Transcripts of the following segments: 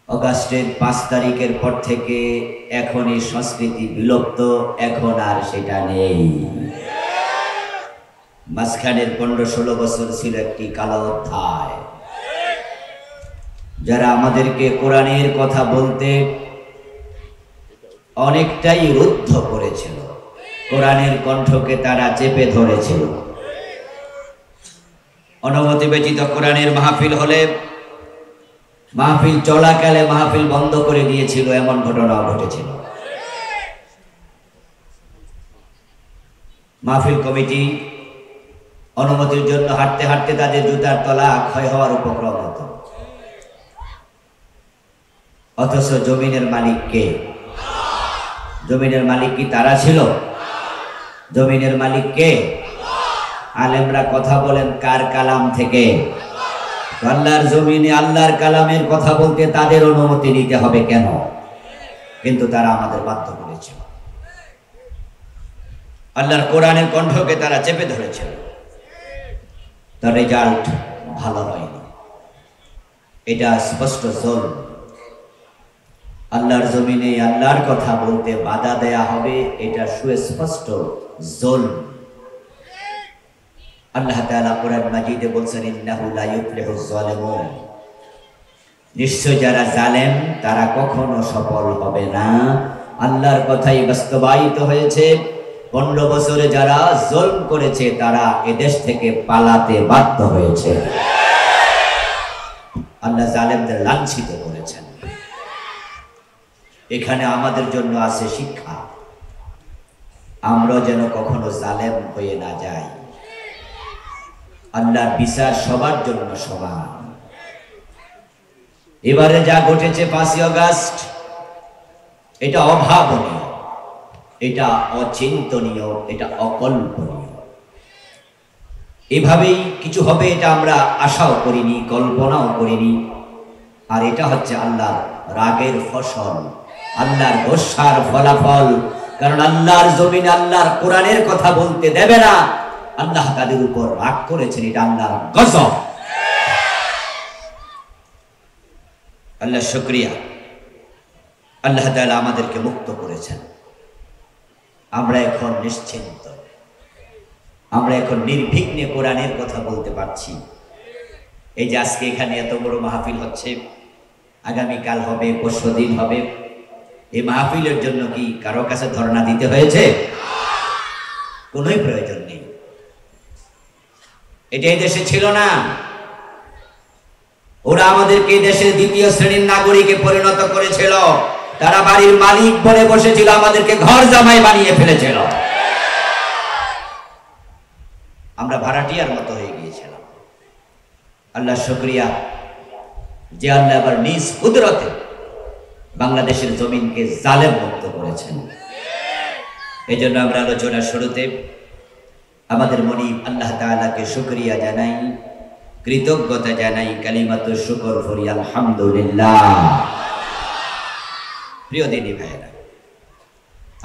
অগাস্টের ৫ তারিখের পর থেকে এখন এই সংস্কৃতি বিলুপ্ত, এখন আর সেটা নেই। মাঝখানের ১৫-১৬ বছর ছিল একটি কালো অধ্যায়, যারা আমাদেরকে কোরআনের কথা বলতে অনেকটাই রুদ্ধ করেছিল, কোরআনের কণ্ঠকে তারা চেপে ধরেছিল। অনুমতি ব্যতীত কোরআনের মাহফিল হলে মাহফিল চলাকালে মাহফিল বন্ধ করে দিয়েছিল, এমন ঘটনাও ঘটেছিল। মাহফিল কমিটি অনুমতির জন্য হাঁটতে হাঁটতে তাদের জুতার তলা ক্ষয় হওয়ার উপক্রম হতো, অথচ জমিনের মালিক কে? জমিনের মালিক কি তারা ছিল? জমিনের মালিক কে? আলেমরা কথা বলেন কার কালাম থেকে? আল্লাহর জমিনে আল্লাহর কালামের কথা বলতে তাদের অনুমতি নিতে হবে কেন? কিন্তু তারা আমাদের বাধ্য করেছিল। আল্লাহর কোরআনের কণ্ঠকে তারা চেপে ধরেছিল। তার রেজাল্ট ভালো হয়নি, এটা স্পষ্ট জুলম। আল্লাহর জমিনে আল্লাহর কথা বলতে বাধা দেয়া হবে, এটা সুস্পষ্ট জুলম। আল্লাহ তাআলা কোরআন মাজিদে বলছেন, ইন্নাহু লা ইউফলিহুজ জালিমুন, নিশ্চয় যারা জালেম তারা কখনো সফল হবে না। আল্লাহর কথাই বাস্তবায়িত হয়েছে। ১৫ বছরে যারা জুলম করেছে তারা এদেশ থেকে পালাতে বাধ্য হয়েছে। আল্লাহ জালেমদের লাঞ্ছিত করেছেন। এখানে আমাদের জন্য আছে শিক্ষা, আমরা যেন কখনো জালেম হয়ে না যাই। আল্লাহর বিচার সবার জন্য সমান। এবারে যা ঘটেছে ৫ই আগস্ট, এটা অভাবনীয়, এটা অচিন্তনীয়, এটা অকল্পনীয়। এভাবেই কিছু হবে এটা আমরা আশাও করিনি, কল্পনাও করিনি। আর এটা হচ্ছে আল্লাহর রাগের ফসল, আল্লাহর গোসার ফলাফল। কারণ আল্লাহর জমিনে আল্লাহর কোরআনের কথা বলতে দেবে না, আল্লাহ তাদের উপর রাগ করেছেন, এটা আল্লাহর গজব। আল্লাহ শুকরিয়া, আল্লাহ তাআলা আমাদেরকে মুক্ত করেছেন। আমরা এখন নিশ্চিন্ত, আমরা এখন নির্বিঘ্নে কোরআনের কথা বলতে পারছি। এই যে আজকে এখানে এত বড় মাহফিল হচ্ছে, আগামীকাল হবে, পরশুদিন হবে। এই মাহফিলের জন্য কি কারো কাছে ধর্ণা দিতে হয়েছে? কোনোই প্রয়োজন নেই। এটা এই দেশে ছিল না। ওরা আমাদেরকে এই দেশের দ্বিতীয় শ্রেণীর নাগরিকে পরিণত করেছিল। তারা বাড়ির মালিক বলে বসেছিল, আমাদেরকে ঘর জামাই বানিয়ে ফেলেছিল। আমরা ভাড়াটিয়ার মতো হয়ে গিয়েছিলাম। আল্লাহ শুকরিয়া যে আল্লাহ আবার নিজ কুদরতে বাংলাদেশের জমিনকে জালেম মুক্ত করেছেন। এই জন্য আমরা আলোচনার শুরুতে আমাদের মনিব আল্লাহ তাআলাকে শুকরিয়া জানাই, কৃতজ্ঞতা জানাই, কালিমাতু শুকর করি আলহামদুলিল্লাহ। প্রিয় দিনী ভাইয়েরা,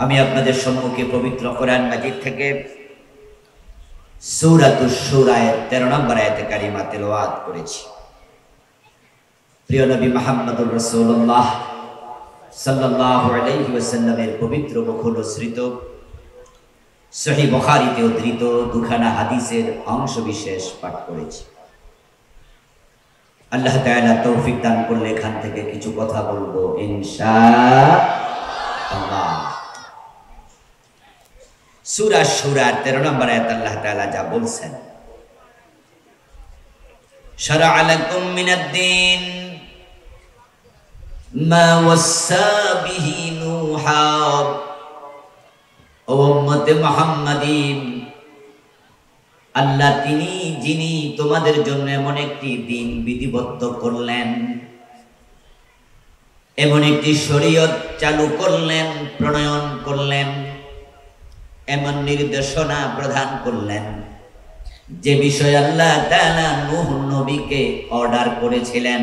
আমি আপনাদের সম্মুখে পবিত্র কোরআন মাজিদ থেকে সূরাতুশ শূরায়ের 13 নম্বর আয়াতে কারিমা তেলাওয়াত করেছি। প্রিয় নবী মুহাম্মদুর রাসূলুল্লাহ সাল্লাল্লাহু আলাইহি ওয়াসাল্লামের পবিত্র মুখল সৃত সহিহ বুখারীতে উদ্ধৃত দুখানা হাদিসের অংশ বিশেষ পাঠ করেছি। আল্লাহ তাআলা তৌফিক দান করলে এখান থেকে কিছু কথা বলবো ইনশাআল্লাহ। সূরা শূরার 13 নম্বর আয়াত আল্লাহ তাআলা যা বলছেন, শারা'a লাকুম মিনাদ-দীন মা ওয়াসসা বিহি নূহা। ও উম্মতে মুহাম্মাদী, আল্লাহ যিনি তোমাদের জন্য এমন একটি দিন বিধিবদ্ধ করলেন, এমন একটি শরীয়ত চালু করলেন, প্রণয়ন করলেন, এমন নির্দেশনা প্রদান করলেন যে বিষয় আল্লাহ তাআলা নূহ নবীকে অর্ডার করেছিলেন।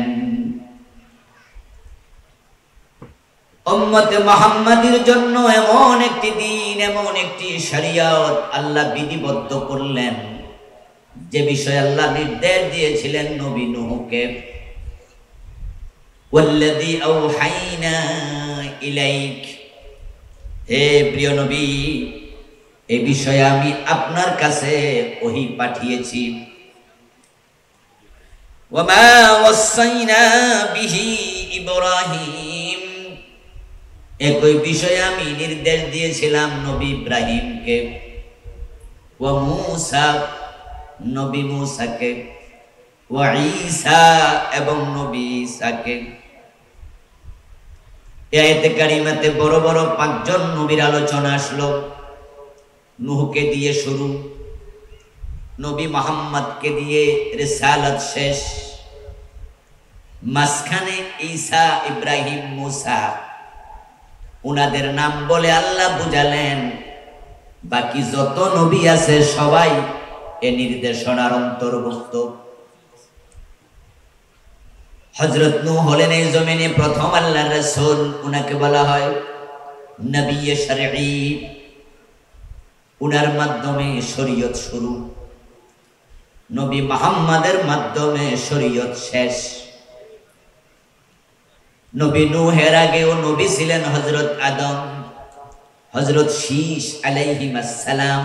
উম্মতে মুহাম্মাদীর জন্য এমন একটি দিন, এমন একটি শরীয়ত আল্লাহ বিধিবদ্ধ করলেন যে বিষয় আল্লাহ নির্দেশ দিয়েছিলেন নবী নূহকে। ওয়াল্লাযী আওহাইনা ইলাইক, হে প্রিয় নবী, এ বিষয়ে আমি আপনার কাছে ওহী পাঠিয়েছি। ওয়ামা ওয়াসাইনা বিহি ইব্রাহিম, একই বিষয়ে আমি নির্দেশ দিয়েছিলাম নবী ইব্রাহিমকে, ওয়া মূসা, নবী মূসাকে, ওয়া ঈসা, এবং নবী ঈসাকে। এই আয়াতে কারিমাতে বড় বড় 5 জন নবীর আলোচনা আসলো। নূহকে দিয়ে শুরু, নবী মুহাম্মদকে দিয়ে রিসালাত শেষ, মাঝখানে ঈসা, ইব্রাহিম, মূসা, উনাদের নাম বলে আল্লাহ বুঝালেন বাকি যত নবী আছে সবাই এ নির্দেশনার অন্তর্ভুক্ত। হযরত নূহ হলেন এই জমিনে প্রথম আল্লাহর রাসূল, উনাকে বলা হয় নবী শরঈ। উনার মাধ্যমে শরীয়ত শুরু, নবী মুহাম্মাদের মাধ্যমে শরীয়ত শেষ। নবী নূহের আগেও নবী ছিলেন হযরত আদম, হযরত শীস আলাইহিস সালাম।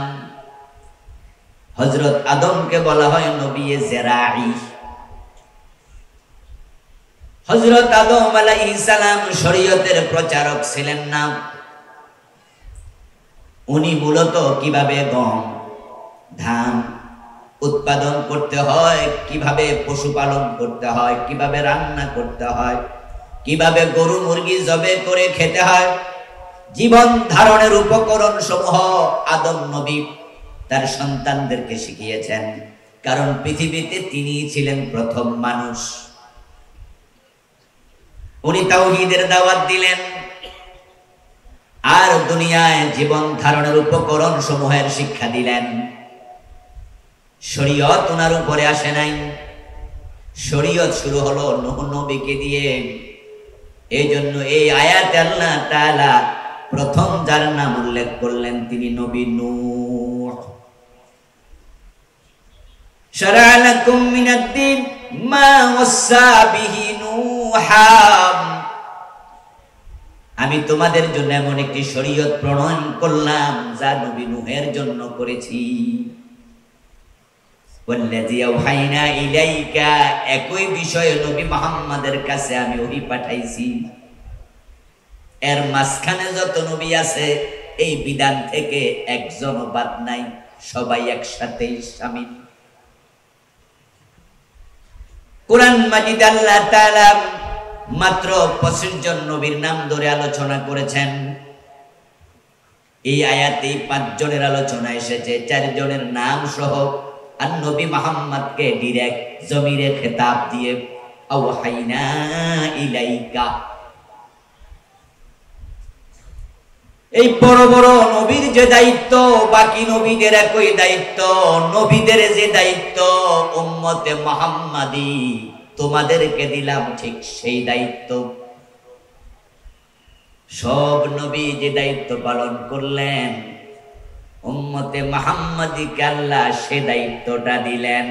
হযরত আদমকে বলা হয় নবী জেরাঈ। হযরত আদম আলাইহিস সালাম শরীয়তের প্রচারক ছিলেন না। উনি মূলত কিভাবে গম, ধান উৎপাদন করতে হয়, কিভাবে পশুপালন করতে হয়, কিভাবে রান্না করতে হয়, কিভাবে গরু মুরগি জবে করে খেতে হয়, জীবন ধারণের উপকরণ সমূহ আদম নবী তার সন্তানদেরকে শিখিয়েছেন। কারণ পৃথিবীতে তিনিই ছিলেন প্রথম মানুষ। উনি তাওহীদের দাওয়াত দিলেন আর দুনিয়ায় জীবন ধারণের উপকরণ সমূহের শিক্ষা দিলেন। শরীয়ত ওনার উপরে আসে নাই, শরীয়ত শুরু হলো নূহ নবীকে দিয়ে। এই জন্য এই আয়াতে আল্লাহ তাআলা প্রথম যার নাম উল্লেখ করলেন তিনি নবী নূহ। শারআ লাকুম মিনাদ-দীন মা ওয়াসা বিহি নূহা, আমি তোমাদের জন্য এমন একটি শরীয়ত প্রণয়ন করলাম যা নবী নূহের জন্য করেছি। ওয়াল্লাযী আওহাইনা ইলাইকা, একই বিষয়ে নবী মুহাম্মাদের কাছে আমি ওহী পাঠাইছি। এর মাঝখানে যত নবী আছে এই বিধান থেকে একজনও বাদ নাই, সবাই একসাথে শামিল। কুরআন মাজিদ আল্লাহ তাআলা মাত্র 25 জন নবীর নাম ধরে আলোচনা করেছেন। এই আয়াতে 5 জনের আলোচনা এসেছে, 4 জনের নাম সহ। আর নবী মুহাম্মদকে ডাইরেক্ট জমিরে খেতাব দিয়ে আওহাইনা ইলাইকা। এই বড় বড় নবীর যে দায়িত্ব, বাকি নবীদের একই দায়িত্ব। নবীদের যে দায়িত্ব উম্মতে মুহাম্মাদি তোমাদেরকে দিলাম ঠিক সেই দায়িত্ব। সব নবী যে দায়িত্ব পালন করলেন, উম্মতে মুহাম্মাদিকে আল্লাহ সে দায়িত্বটা দিলেন।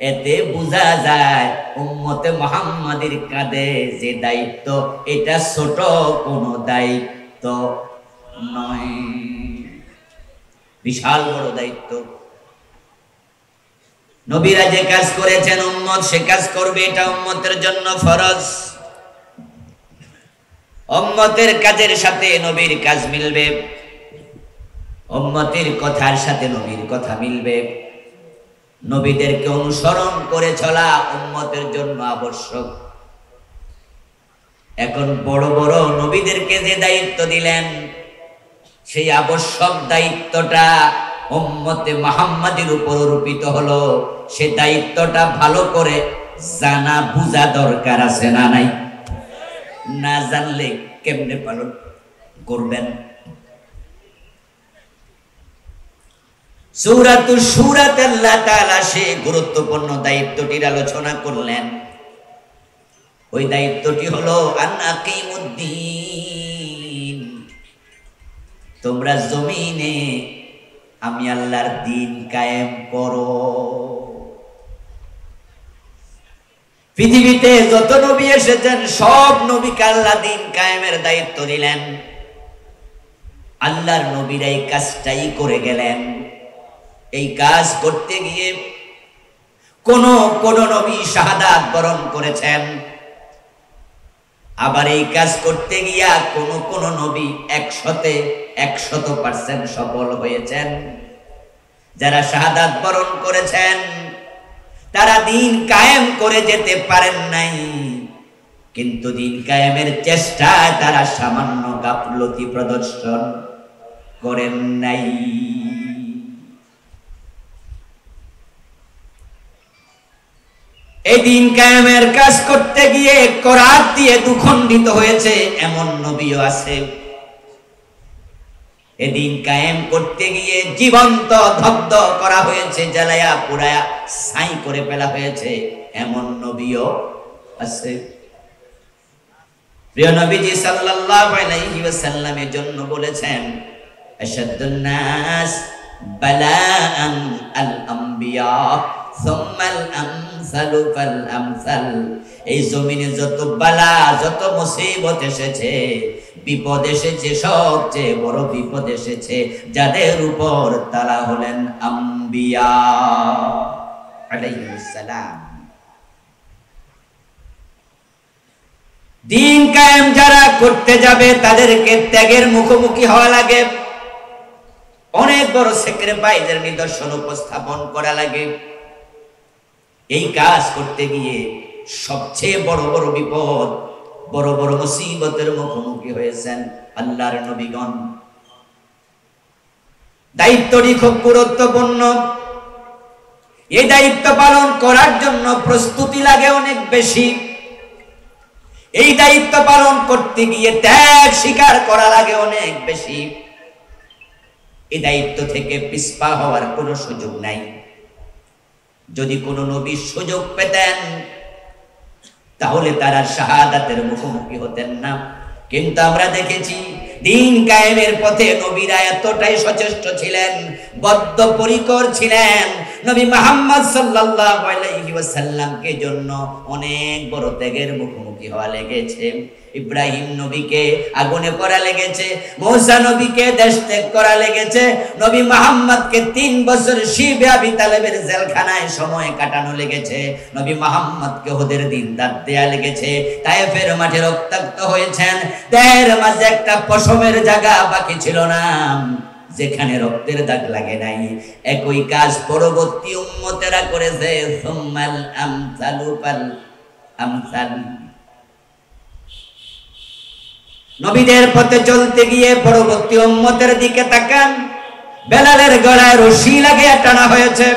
এতে বোঝা যায় উম্মতে মুহাম্মাদির কাঁধে যে দায়িত্ব, এটা ছোট কোনো দায়িত্ব নয়, বিশাল বড় দায়িত্ব। নবীরা যে কাজ করেছেন উম্মত সে কাজ করবে, এটা উম্মতের জন্য ফরজ। উম্মতের কাজের সাথে নবীর কাজ মিলবে, উম্মতের কথার সাথে নবীর কথা মিলবে। নবীদেরকে অনুসরণ করে চলা উম্মতের জন্য আবশ্যক। এখন বড় বড় নবীদেরকে যে দায়িত্ব দিলেন, সেই আবশ্যক দায়িত্বটা উম্মতে মুহাম্মাদির উপর অর্পিত হলো। সে দায়িত্বটা ভালো করে জানা বুঝা দরকার আছে না নাই? না জানলে কেমনে পালন করবেন? সূরাতুশ শূরাতে আল্লাহ তাআলা সে গুরুত্বপূর্ণ দায়িত্বটির আলোচনা করলেন। ওই দায়িত্বটি হলো আন আকিমুদ্দিন, তোমরা জমিনে আমি আল্লাহর দ্বীন কায়েম করো। পৃথিবীতে যত নবী এসেছেন সব নবীকে আল্লাহ দিন কায়েমের দায়িত্ব দিলেন। আল্লাহর নবীরা এই কাজটাই করে গেলেন। এই কাজ করতে গিয়ে কোন কোন নবী শাহাদাত বরণ করেছেন, আবার এই কাজ করতে গিয়া কোন কোন নবী 100% সফল হয়েছেন। যারা শাহাদাত বরণ করেছেন তারা দিন কায়েম করে যেতে পারেন নাই, কিন্তু দিন কায়েমের চেষ্টায় তারা সামান্য গাফলতি প্রদর্শন করেন নাই। এই দিন কায়েমের কাজ করতে গিয়ে করাত দিয়ে দুখণ্ডিত হয়েছে এমন নবীও আছে। এই দিন কায়েম করতে গিয়ে জীবন্ত দগ্ধ করা হয়েছে, জ্বালায়া পোড়ায়া ছাই করে ফেলা হয়েছে এমন নবীও আছে। প্রিয় নবীজি সাল্লাল্লাহু আলাইহি ওয়াসাল্লামের জন্য বলেছেন, আশাদ্দুন নাস বালাআন আল আম্বিয়া সুম্মাল আমসালু ফাল আমসাল। এই জমিনে যত বালা যত মুসিবত এসেছে, বিপদ এসেছে, সবচেয়ে বড় বিপদ এসেছে যাদের উপর, তারা হলেন আম্বিয়া আলাইহিস সালাম। দিন কায়েম যারা করতে যাবে তাদেরকে ত্যাগের মুখোমুখি হওয়া লাগে, অনেক বড় স্যাক্রিফাইসের নিদর্শন উপস্থাপন করা লাগে। এই কাজ করতে গিয়ে সবচেয়ে বড় বড় বিপদ, বড় বড় মুসিবতের মুখোমুখি হয়েছেন আল্লাহর নবীগণ। দায়িত্বটি খুব গুরুত্বপূর্ণ। এই দায়িত্ব পালন করার জন্য প্রস্তুতি লাগে অনেক বেশি। এই দায়িত্ব পালন করতে গিয়ে ত্যাগ স্বীকার করা লাগে অনেক বেশি। এই দায়িত্ব থেকে পিছপা হওয়ার কোনো সুযোগ নাই। যদি কোনো নবী সুযোগ পেতেন তাহলে তারা শাহাদাতের মুখোমুখি হতেন না। কিন্তু আমরা দেখেছি দিন কায়েমের পথে নবীরা এতটাই সচেষ্ট ছিলেন, বদ্ধপরিকর ছিলেন। নবী মুহাম্মদ সাল্লাল্লাহু আলাইহি ওয়াসাল্লামকে জন্য অনেক বড় ত্যাগের মুখোমুখি হওয়া লেগেছে। ইব্রাহিম নবীকে আগুনে পড়া লেগেছে, মূসা নবীকে দেশ ত্যাগ করা লেগেছে, নবী মুহাম্মদকে 3 বছর শিবে আবি তালেবের জেলখানায় সময় কাটানো লেগেছে, নবী মুহাম্মদকে ওদের দিন দাঁত দেয়া লেগেছে, তায়েফের মাঠে রক্তাক্ত হয়েছেন। দেহের মাঝে একটা পশমের জায়গা বাকি ছিল না যেখানে রক্তের দাগ লাগে নাই। একই কাজ পরবর্তী উম্মতেরা করেছে। সুম্মাল আমসালু ফাল আমসাল। নবীদের পথে চলতে গিয়ে পরবর্তী উম্মতের দিকে তাকান, বেলালের গলায় রশি লাগিয়ে টানা হয়েছে,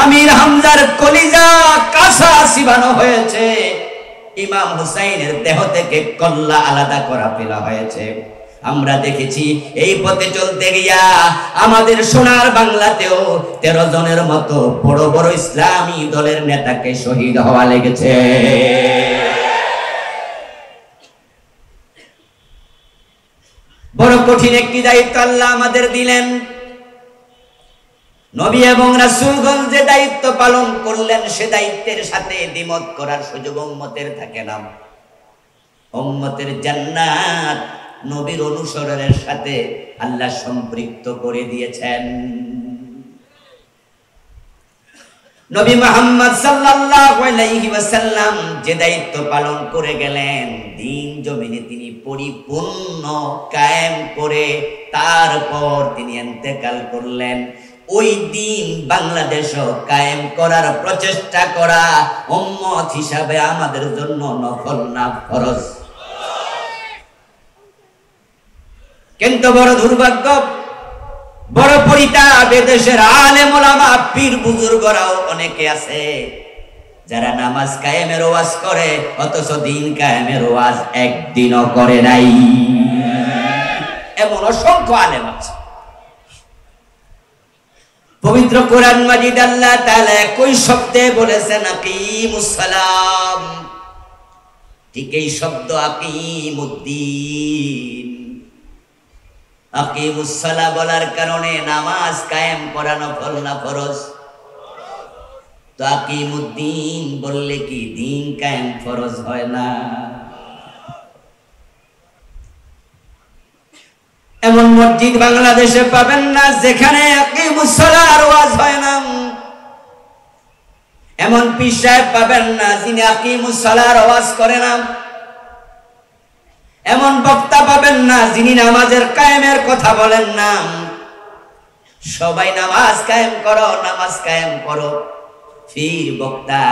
আমির হামজার কলিজা কাঁসা চিবানো হয়েছে, ইমাম হুসাইনের দেহ থেকে কল্লা আলাদা করা ফেলা হয়েছে। আমরা দেখেছি এই পথে চলতে গিয়া আমাদের সোনার বাংলাতেও 13 জনের মতো বড় বড় ইসলামী দলের নেতাকে শহীদ হওয়া লেগেছে। বড় কঠিন একটি দায়িত্ব আল্লাহ আমাদের দিলেন। নবী এবং রাসূলগণ যে দায়িত্ব পালন করলেন সে দায়িত্বের সাথে দ্বিমত করার সুযোগ উম্মতের থাকে না। উম্মতের জান্নাত নবীর অনুসরণের সাথে আল্লাহ সম্পৃক্ত করে দিয়েছেন। নবী মুহাম্মদ সাল্লাল্লাহু আলাইহি ওয়াসাল্লাম যে দায়িত্ব পালন করে গেলেন, দিন জমিনে তিনি পরিপূর্ণ কায়েম করে তারপর তিনি ইন্তেকাল করলেন। ওই দিন বাংলাদেশও কায়েম করার প্রচেষ্টা করা উম্মত হিসাবে আমাদের জন্য নফল না ফরজ। কিন্তু বড় দুর্ভাগ্য, বড় পরিতাপ, দেশের আলেম ওলামা পীর বুজুর্গরাও অনেকে আছে যারা নামাজ কায়েমের ওয়াজ করে অথচ দিন কায়েমের ওয়াজ একদিনও করে নাই। এমন অসংখ্য আলেম আছে। পবিত্র কোরআন মাজিদ আল্লাহ তাআলা একই শব্দে বলেছেন আকিমুস সালাম, ঠিক এই শব্দ আকিমুদ্দিন। আকিমুস সালাহ বলার কারণে নামাজ কায়েম করা নফল না ফরজ? তো আকিমুদ্দিন বললে কি দিন কায়েম ফরজ হয় না? এমন মসজিদ বাংলাদেশে পাবেন না যেখানে আকিমুস সালার ওয়াজ হয় না। এমন পীর সাহেব পাবেন না যিনি আকিমুস সালার ওয়াজ করে না। এমন বক্তা পাবেন না যিনি নামাজের কায়েমের কথা বলেন না। সবাই নামাজ কায়েম করো, নামাজ কায়েম করো, পীর বক্তা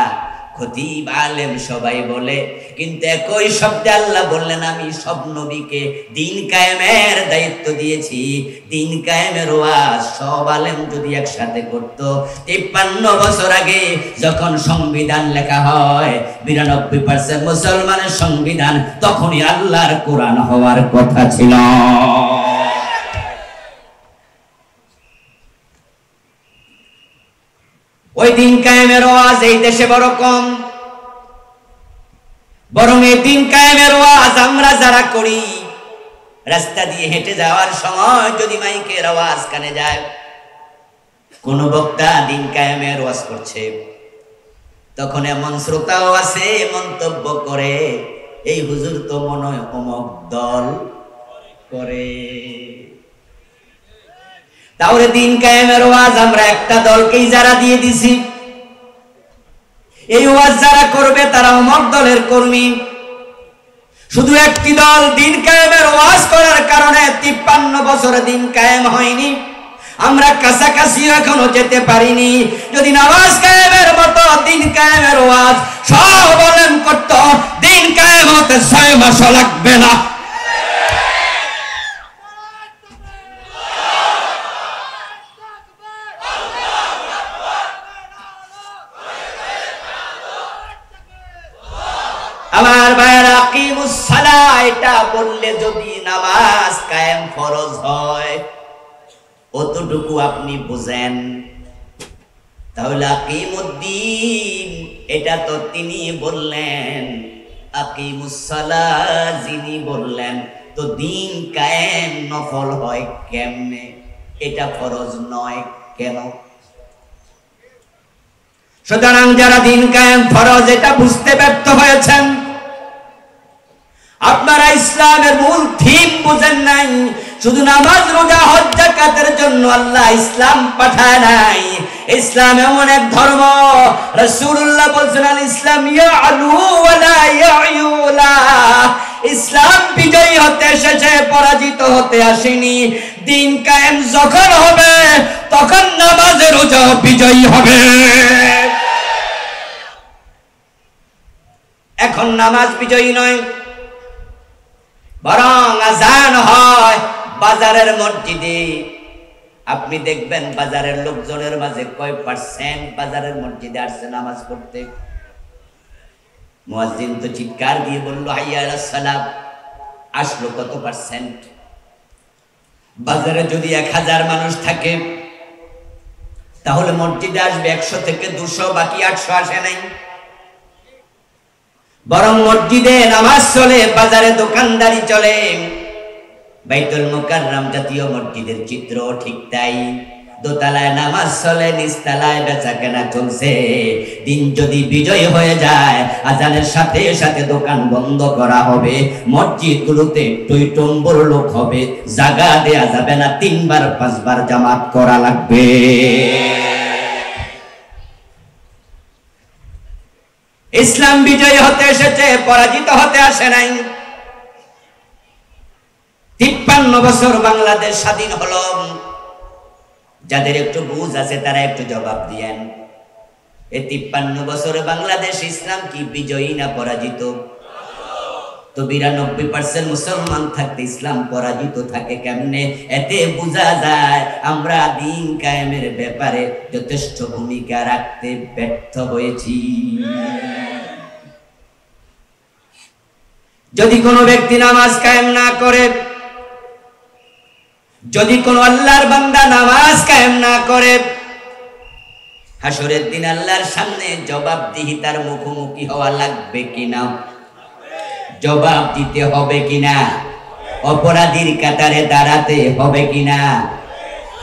খতিব আলেম সবাই বলে, কিন্তু একই শব্দে আল্লাহ বললেন আমি সব নবীকে দিন কায়েমের দায়িত্ব দিয়েছি। দিন কায়েমের ওয়াজ সব আলেম যদি একসাথে করত, 53 বছর আগে যখন সংবিধান লেখা হয় 92% মুসলমানের সংবিধান, তখনই আল্লাহর কোরআন হওয়ার কথা ছিল। ওই দিন কায়েমের ওয়াজ এই দেশে বড় কম, বরং এই দিন কায়েমের ওয়াজ আমরা যারা করি, রাস্তা দিয়ে হেঁটে যাওয়ার সময় যদি মাইকের আওয়াজ কানে যায়, কোন বক্তা দিন কায়েমের ওয়াজ করছে, তখন এমন শ্রোতাও আছে মন্তব্য করে এই হুজুর তো মনে হয় অমুক দল করে। তাহলে দিন কায়েমের ওয়াজ আমরা একটা দলকেই যারা দিয়ে দিছি, এই ওয়াজ যারা করবে তারা অমর দলের কর্মী। শুধু একটি দল দিন কায়েমের ওয়াজ করার কারণে 53 বছরে দিন কায়েম হয়নি, আমরা কাছাকাছি এখনো যেতে পারিনি। যদি নামাজ কায়েমের মতো দিন কায়েমের ওয়াজ সব বলেন করত, দিন কায়েম হতে 6 মাস লাগবে না। আমার ভাইয়েরা, আকিমুস সালাহ এটা বললে যদি নামাজ কায়েম ফরজ হয়, অতটুকু আপনি বুঝেন, তাহলে আকিমুদ্দিন এটা তো তিনি বললেন, আকিমুস সালাহ যিনি বললেন, তো দিন কায়েম নফল হয় কেমনে? এটা ফরজ নয় কেন? সুতরাং যারা দিন কায়েম ফরজ এটা বুঝতে ব্যর্থ হয়েছেন, আপনারা ইসলামের মূল থিম বুঝেন নাই। শুধু নামাজ রোজা হজ যাকাতের জন্য আল্লাহ ইসলাম পাঠায় নাই। ইসলাম এমন এক ধর্ম, রাসূলুল্লাহ বলেছেন আল ইসলাম ইয়ালু ওয়া লা ইয়াউলা। ইসলাম বিজয়ী হতে এসেছে, পরাজিত হতে আসেনি। দিন কায়েম যখন হবে তখন নামাজ রোজা বিজয়ী হবে। এখন নামাজ বিজয়ী নয়, বরং আজান হয় বাজারের মসজিদে। আপনি দেখবেন বাজারের লোকজনের মাঝে কয় পার্সেন্ট বাজারের মসজিদে আসছে নামাজ পড়তে? মুয়াজ্জিন তো চিৎকার দিয়ে বললো হাইয়া আলাস সালাত, আসলো কত পার্সেন্ট? বাজারে যদি 1000 মানুষ থাকে, তাহলে মসজিদে আসবে 100 থেকে 200, বাকি 800 আসে নাই। বরং মসজিদে নামাজ চলে, বাজারে দোকানদারি চলে। বাইতুল মুকাররম জাতীয় মসজিদের চিত্র ঠিক তাই। দোতলায় নামাজ চলে, নিচতলায় বেচাকেনা চলছে। দিন যদি বিজয় হয়ে যায়, আজানের সাথে সাথে দোকান বন্ধ করা হবে, মসজিদগুলোতে টইটম্বর লোক হবে, জায়গা দেয়া যাবে না, 3বার 5বার জামাত করা লাগবে। ইসলাম বিজয় হতে এসেছে, পরাজিত হতে আসে নাই। 53 বছর বাংলাদেশ স্বাধীন হলো। যাদের একটু বুঝ আছে তারা একটু জবাব দিয়েন, এই 53 বছরে বাংলাদেশ ইসলাম কি বিজয়ী না পরাজিত? তো 92% মুসলমান থাকতে ইসলাম পরাজিত থাকে কেমনে? এতে বোঝা যায় আমরা দিন কায়েমের ব্যাপারে যথেষ্ট ভূমিকা রাখতে ব্যর্থ হয়েছি। যদি কোনো ব্যক্তি নামাজ কায়েম না করে, যদি কোনো আল্লাহর বান্দা নামাজ কায়েম না করে, হাসরের দিন আল্লাহর সামনে জবাবদিহিতার মুখোমুখি হওয়া লাগবে কিনা? জবাব দিতে হবে কিনা? অপরাধীর কাতারে দাঁড়াতে হবে কিনা?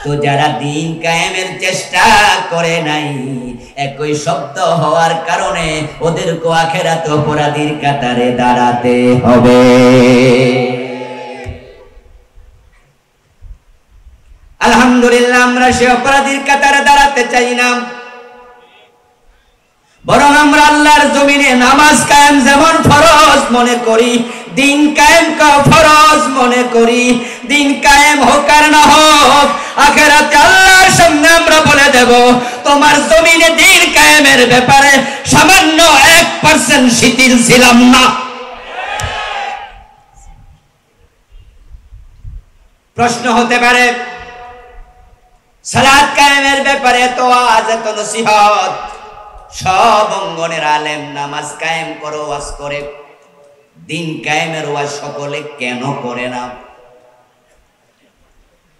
তো যারা দিন কায়েমের চেষ্টা করে নাই, একই শব্দ হওয়ার কারণে ওদেরকে আখিরাতে অপরাধীর কাতারে দাঁড়াতে হবে। আলহামদুলিল্লাহ, আমরা সে অপরাধীর কাতারে দাঁড়াতে চাই না, বরং আমরা আল্লাহর জমিনে নামাজ কায়েম যেমন ফরজ মনে করি, দিন কায়েম ফরজ মনে করি। দিন কায়েম হোক আর না হোক, আখিরাতে আল্লাহর সামনে আমরা বলে দেব, তোমার জমিনে দিন কায়েমের ব্যাপারে সামান্য 1% শিথিল ছিলাম না। প্রশ্ন হতে পারে, সালাত কায়েমের ব্যাপারে তো আজ এত নসিহত, সব অঙ্গনের আলেম নামাজ কায়েম করো ওয়াজ করে, দিন কায়েমের ওয়াজ সকলে কেন করে না?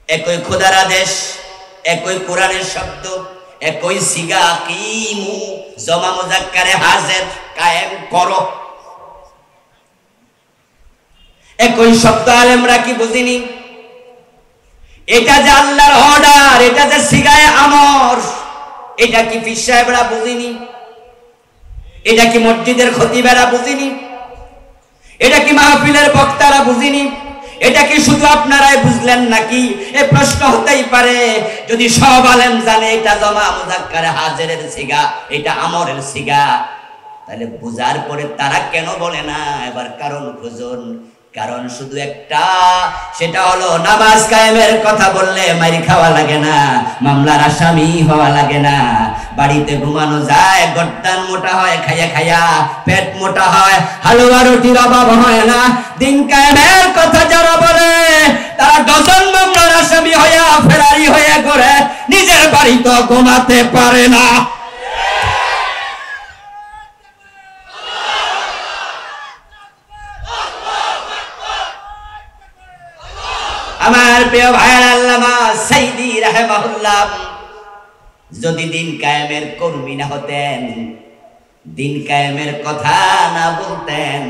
একই খোদার আদেশ, একই কোরআনের শব্দ, একই সিগা, কিমু জমা মুজাক্কারে হাজির কায়েম করো, একই শব্দ আলেমরা কি বুঝিনি? এটা যে আল্লাহর অর্ডার, এটা যে সিগায়ে আমর, এটা কি পীর সাহেবরা বুঝিনি? এটা কি মসজিদের খতিবেরা বুঝিনি? এটা কি মাহফিলের বক্তারা বুঝিনি? এটা কি শুধু আপনারাই বুঝলেন নাকি? এই প্রশ্ন হতেই পারে। যদি সব আলেম জানে এটা জমা মুজাক্কারে হাজিরের সিগা, এটা আমরের সিগা, তাহলে বুঝার পরে তারা কেন বলে না? এবার কারণ খুঁজুন। কারণ শুধু একটা, সেটা হলো নামাজ কায়েমের কথা বললে মাইর খাওয়া লাগে না, মামলার আসামি হওয়া লাগে না, বাড়িতে ঘুমানো যায়, গর্দান মোটা হয় খাইয়া খাইয়া, পেট মোটা হয়, হালুয়া রুটির অভাব হয় না। দিন কায়েমের কথা যারা বলে তারা ডজন মামলার আসামি হইয়া ফেরারি হয়ে ঘরে নিজের বাড়ি তো ঘুমাতে পারে না। আমার প্রিয় ভাইয়ের আল্লামা সাইদি রাহিমাহুল্লাহ যদি দিন কায়েমের কর্মী না হতেন, দিন কায়েমের কথা না বলতেন,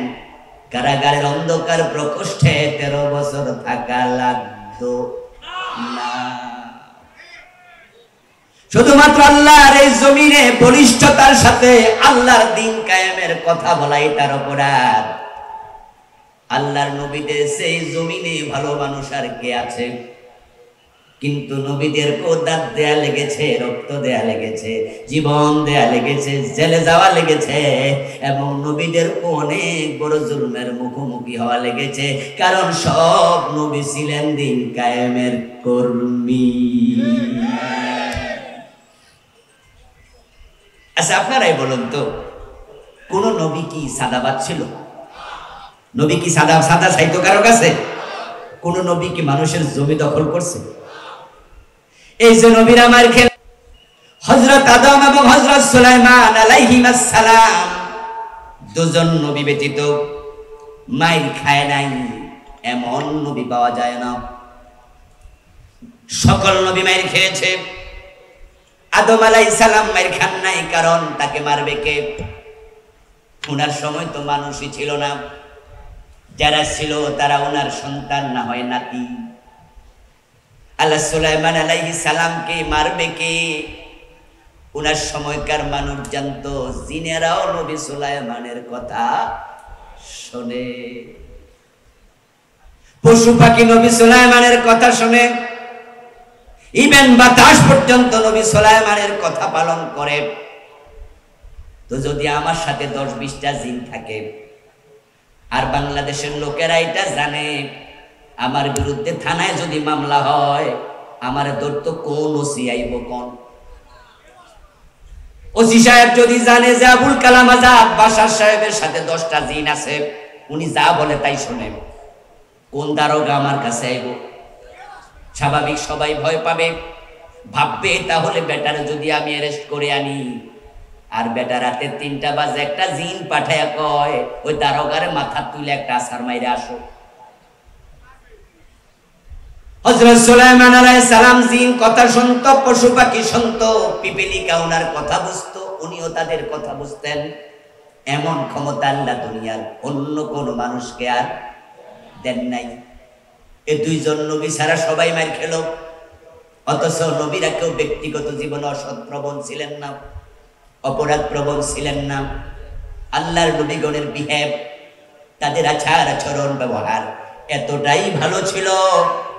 কারাগারের অন্ধকার প্রকোষ্ঠে 13 বছর থাকা লাগতো না। শুধুমাত্র আল্লাহর এই জমিনে বলিষ্ঠতার সাথে আল্লাহর দিন কায়েমের কথা বলাই তার অপরাধ। আল্লাহর নবীদের সেই জমিনে ভালো মানুষ আর কে আছে? কিন্তু নবীদেরকেও দাঁত দেয়া লেগেছে, রক্ত দেয়া লেগেছে, জীবন দেয়া লেগেছে, জেলে যাওয়া লেগেছে, এবং নবীদেরকেও অনেক বড় জুলমের মুখোমুখি হওয়া লেগেছে, কারণ সব নবী ছিলেন দিন কায়েমের কর্মী। আচ্ছা, আপনারাই বলুন তো, কোন নবী কি সাদাবাদ ছিল? নবী কি সাদা সাদা সাহিত্য কারো কাছে? কোন নবী কি মানুষের জমি দখল করছে? এই যে নবীরা মার খেল, হযরত আদম এবং হযরত সুলাইমান আলাইহিস সালাম দুজন নবী ব্যতীত মাইর খায় নাই এমন নবী পাওয়া যায় না। সকল নবী মাইর খেয়েছে। আদম আলাইহিস সালাম মাইর খান নাই, কারণ তাকে মারবে কে? ওনার সময় তো মানুষই ছিল না, যারা ছিল তারা ওনার সন্তান না হয় নাতি। আল্লাহ সুলাইমান আলাইহিস সালামকে মারবে কে? ওনার সময়কার মানুষ জানতো, জিনেরাও নবী সুলাইমানের কথা শোনে, পশু পাখি নবী সুলাইমানের কথা শোনে, ইভেন বাতাস পর্যন্ত নবী সুলাইমানের কথা পালন করে। তো যদি আমার সাথে 10-20টা জিন থাকে আর বাংলাদেশের লোকেরা এটা জানে, আমার বিরুদ্ধে থানায় যদি মামলা হয়, আমার ধরতো কোন ওসি আইব? কোন ওসি সাহেব যদি জানে যে আবুল কালাম আজাদ বাশার সাহেবের সাথে 10টা জিন আছে, উনি যা বলে তাই শোনে, কোন দারোগা আমার কাছে আইব? স্বাভাবিক সবাই ভয় পাবে, ভাববে তাহলে বেটারে যদি আমি অ্যারেস্ট করে আনি, আর বেটা রাতে 3টা বাজে একটা জিন পাঠায়া কয় ওই দারোগারে মাথা তুলে একটা আছাড় মাইরে আসো। হযরত সুলাইমান আলাইহিস সালাম জিন কথা শুনতো, পশু পাখি শুনতো, পিপিলিকা ওনার কথা বুঝতো, উনিও তাদের কথা বুঝতেন। এমন ক্ষমতা আল্লাহ দুনিয়ার অন্য কোন মানুষকে আর দেন নাই। এই দুইজন নবী ছাড়া সবাই মার খেলো। অথচ নবীরা কেউ ব্যক্তিগত জীবনে অসৎ প্রবণ ছিলেন না, অপরাধ প্রবণ ছিলেন না। আল্লাহর নবীগণের বিহেভ, তাদের আচার আচরণ ব্যবহার এতটাই ভালো ছিল,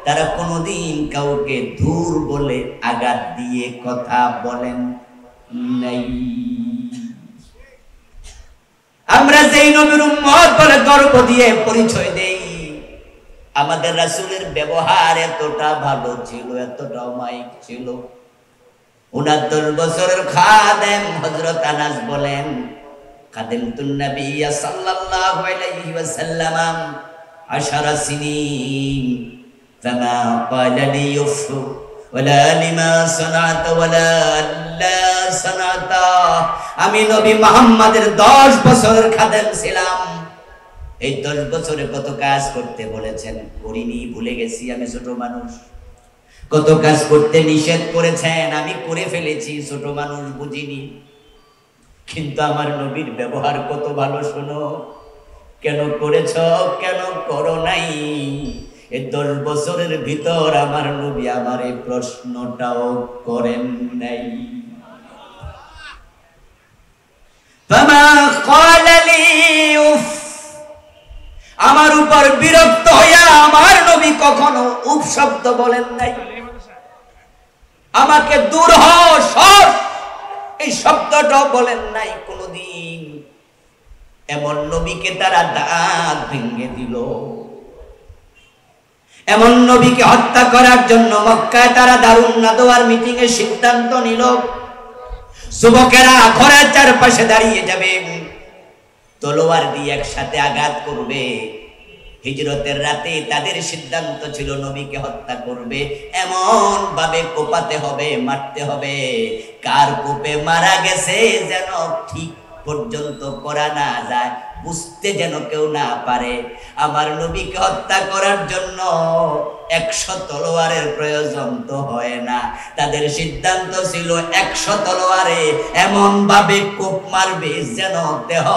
তারা কোনোদিন কাউকে ধুর বলে আঘাত দিয়ে কথা বলেন নাই। আমরা যেই নবীর উম্মত বলে গর্ব দিয়ে পরিচয় দেই, আমাদের রাসূলের ব্যবহার এতটা ভালো ছিল, এতটা মাইক ছিল। 69 বছরের খাদেম হযরত আনাস বলেন, খাদেমতুন নবী সাল্লাল্লাহু আলাইহি ওয়াসাল্লাম 10 সিনিন ফামা ক্বালা লি ইউফু ওয়ালা লিমা সানাতা ওয়ালা আল্লা সানাতা। আমি নবী মুহাম্মাদের 10 বছরের খাদেম ছিলাম। এই 10 বছরে কত কাজ করতে বলেছেন, করিনি, ভুলে গেছি, আমি ছোট মানুষ। কত কাজ করতে নিষেধ করেছেন, আমি করে ফেলেছি, ছোট মানুষ, বুঝিনি। কিন্তু আমার নবীর ব্যবহার কত ভালো শোনো। কেন করেছ, কেন করো নাই, এই 10 বছরের ভিতর আমার নবী আমার এই প্রশ্নটাও করেন নাই। ফামা ক্বালা লি উফ, আমার উপর বিরক্ত হইয়া আমার নবী কখনো উফ শব্দ বলেন নাই। আমাকে দূর হও, সর, এই শব্দটাও বলেন নাই কোনদিন। এমন নবীকে তারা দাঁত ভেঙে দিল। এমন নবীকে হত্যা করার জন্য মক্কায় তারা দারুন নাদওয়ার মিটিং এ সিদ্ধান্ত নিল, যুবকেরা ঘরের চারপাশে দাঁড়িয়ে যাবে, তলোয়ার দিয়ে একসাথে আঘাত করবে। হিজরতের রাতে তাদের সিদ্ধান্ত ছিল নবীকে হত্যা করবে, এমন ভাবে কোপাতে হবে, মারতে হবে, কার কোপে মারা গেছে যেন ঠিক পর্যন্ত করা না যায়, বুঝতে যেন কেউ না পারে। আমার নবীকে হত্যা করার জন্য 100 তলোয়ারের প্রয়োজন তো হয় না। তাদের সিদ্ধান্ত ছিল 100 তলোয়ারে এমন ভাবে কোপ মারবে যেন দেহ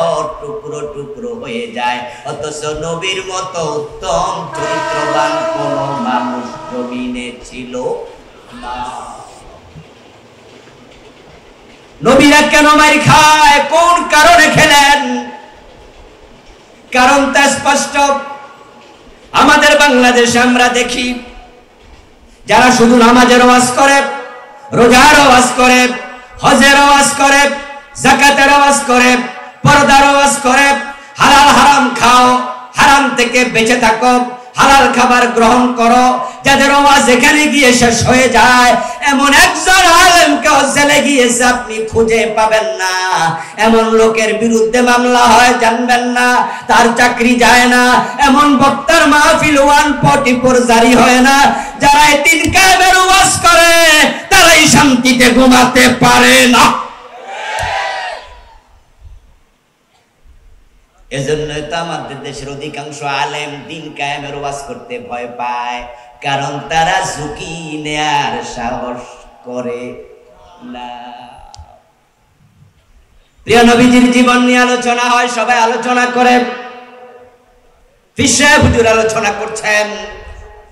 টুকরো টুকরো হয়ে যায়। অথচ নবীর মতো উত্তম চরিত্রবান কোন মানুষ জমিনে ছিল না। নবীরা কেন মার খায়, কোন কারণে খেলেন, কারণটা স্পষ্ট। আমাদের বাংলাদেশে আমরা দেখি যারা শুধু নামাজের ওয়াজ করে, রোজার ওয়াজ করে, হজের ওয়াজ করে, যাকাতের ওয়াজ করে, পর্দার ওয়াজ করে, হালাল হারাম খাও, হারাম থেকে বেঁচে থাকো, হালাল খাবার গ্রহণ করো, যাদের ওয়াজ এখানে গিয়ে শেষ হয়ে যায়, এমন একজন আলেমকে জেলে গিয়েছে আপনি খুঁজে পাবেন না। এমন লোকের বিরুদ্ধে মামলা হয় জানবেন না, তার চাকরি যায় না। এমন বক্তার মাহফিল 144 জারি হয় না। যারা এই 3 কায়েমের ওয়াজ করে তারাই শান্তিতে ঘুমাতে পারে না। এজন্য তো আমাদের দেশের অধিকাংশ আলেম দিন কায়েমের ওয়াজ করতে ভয় পায়, কারণ তারা ঝুঁকি নেয়ার সাহস করে না। প্রিয় নবীজির জীবন নিয়ে আলোচনা হয়, সবাই আলোচনা করে, পীর সাহেব হুজুর আলোচনা করছেন।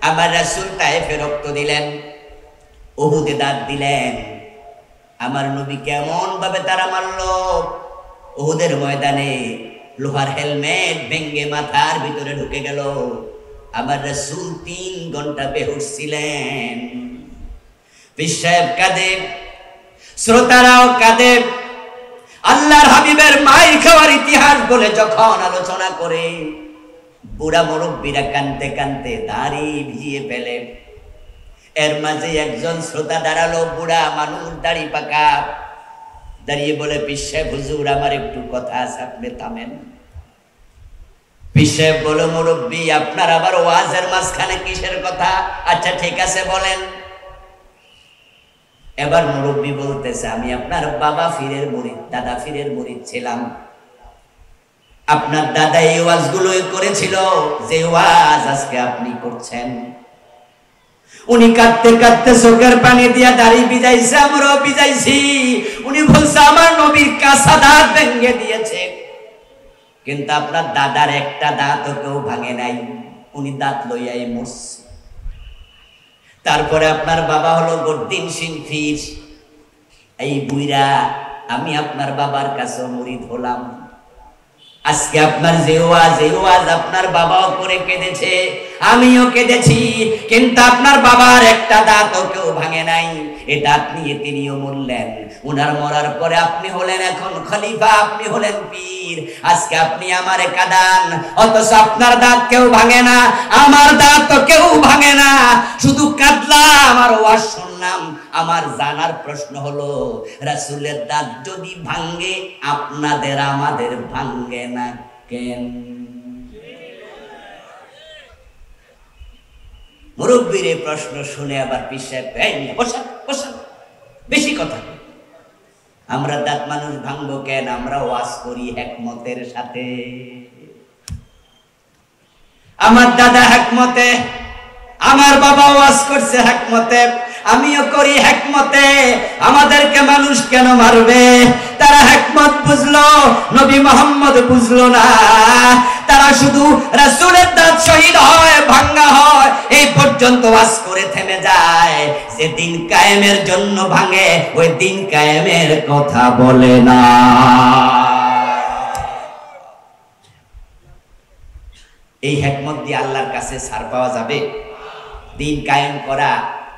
আমার রাসূল তায়েফে রক্ত দিলেন, উহুদে দাঁত দিলেন। আমার নবী কেমন ভাবে তারা মারলো। উহুদের ময়দানে লোহার হেলমেট ভেঙ্গে মাথার ভিতরে ঢুকে গেল। আমার রাসূল 3 ঘন্টা বেহুশ ছিলেন। পীর সাহেব কাঁদে, শ্রোতারাও কাঁদে। আল্লাহর হাবিবের মায়ের খাওয়ার ইতিহাস বলে যখন আলোচনা করে, বুড়া মুরব্বীরা কানতে কানতে দাড়ি ভিজিয়ে ফেলে। এর মাঝে একজন শ্রোতা দাঁড়ালো, বুড়া মানুষ, দাড়ি পাকা, দাঁড়িয়ে বলে, পীর সাহেব হুজুর আমার একটু কথা আছে, আপনি থামেন। পীর সাহেব বলে, মুরব্বী আপনার আবার ওয়াজের মাঝখানে কিসের কথা? আচ্ছা ঠিক আছে বলেন। এবার মুরব্বী বলতেছে, আমি আপনার বাবা ফিরের মুরিদ, দাদা ফিরের মুরিদ ছিলাম। আপনার দাদা এই ওয়াজগুলোই করেছিল যে ওয়াজ আজকে আপনি করছেন। উনি কাঁদতে কাঁদতে চোখের পানি দিয়া দাড়ি ভিজাইছে, আমরাও ভিজাইছি। উনি বলছে আমার নবীর কাঁচা দাঁত ভেঙে দিয়েছে, কিন্তু আপনার দাদার একটা দাঁতও কেউ ভাঙে নাই, উনি দাঁত লইয়াই মরছে। তারপরে আপনার বাবা হলো গদ্দিন সিনফির। এই বুইরা আমি আপনার বাবার কাছে মুরিদ হলাম। আজকে আপনার যে ওয়াজ আপনার বাবাও করে কেঁদেছে, আমিও কেঁদেছি, কিন্তু আপনার বাবার একটা দাঁতও কেউ ভাঙে নাই। এই দাঁত নিয়ে তিনিও মরলেন। উনার মরার পরে আপনি হলেন এখন খলিফা, আপনি হলেন পীর। আজকে আপনি আমারে কাঁদান, অথচ আপনার দাঁত কেউ ভাঙে না, আমার দাঁত তো কেউ ভাঙে না, শুধু কাঁদলাম আর ওয়াজ শুনলাম। আমার জানার প্রশ্ন হলো, রাসূলের দাঁত যদি ভাঙে আপনাদের আমাদের ভাঙে না কেন? মুরব্বীর এই প্রশ্ন শুনে আবার পিছায় বসেন, বেশি কথা। আমরা দাঁত মানুষ ভাঙবো কেন? আমরা ওয়াজ করি হিকমতের সাথে। আমার দাদা হিকমতে, আমার বাবা ওয়াজ করছে হিকমতে, আমিও করি হিকমতে। আমাদেরকে মানুষ কেন মারবে? তারা হিকমত বুঝলো, নবী মুহাম্মদ বুঝলো না। তারা শুধু রাসূলের দাঁত শহীদ হয়, ভাঙা হয়, এই পর্যন্ত ওয়াজ করে থেমে যায়। যে দিন কায়েমের জন্য ভাঙে, ওই দিন কায়েমের কথা বলে না। এই হিকমত দিয়ে আল্লাহর কাছে ছাড় পাওয়া যাবে? দিন কায়েম করা,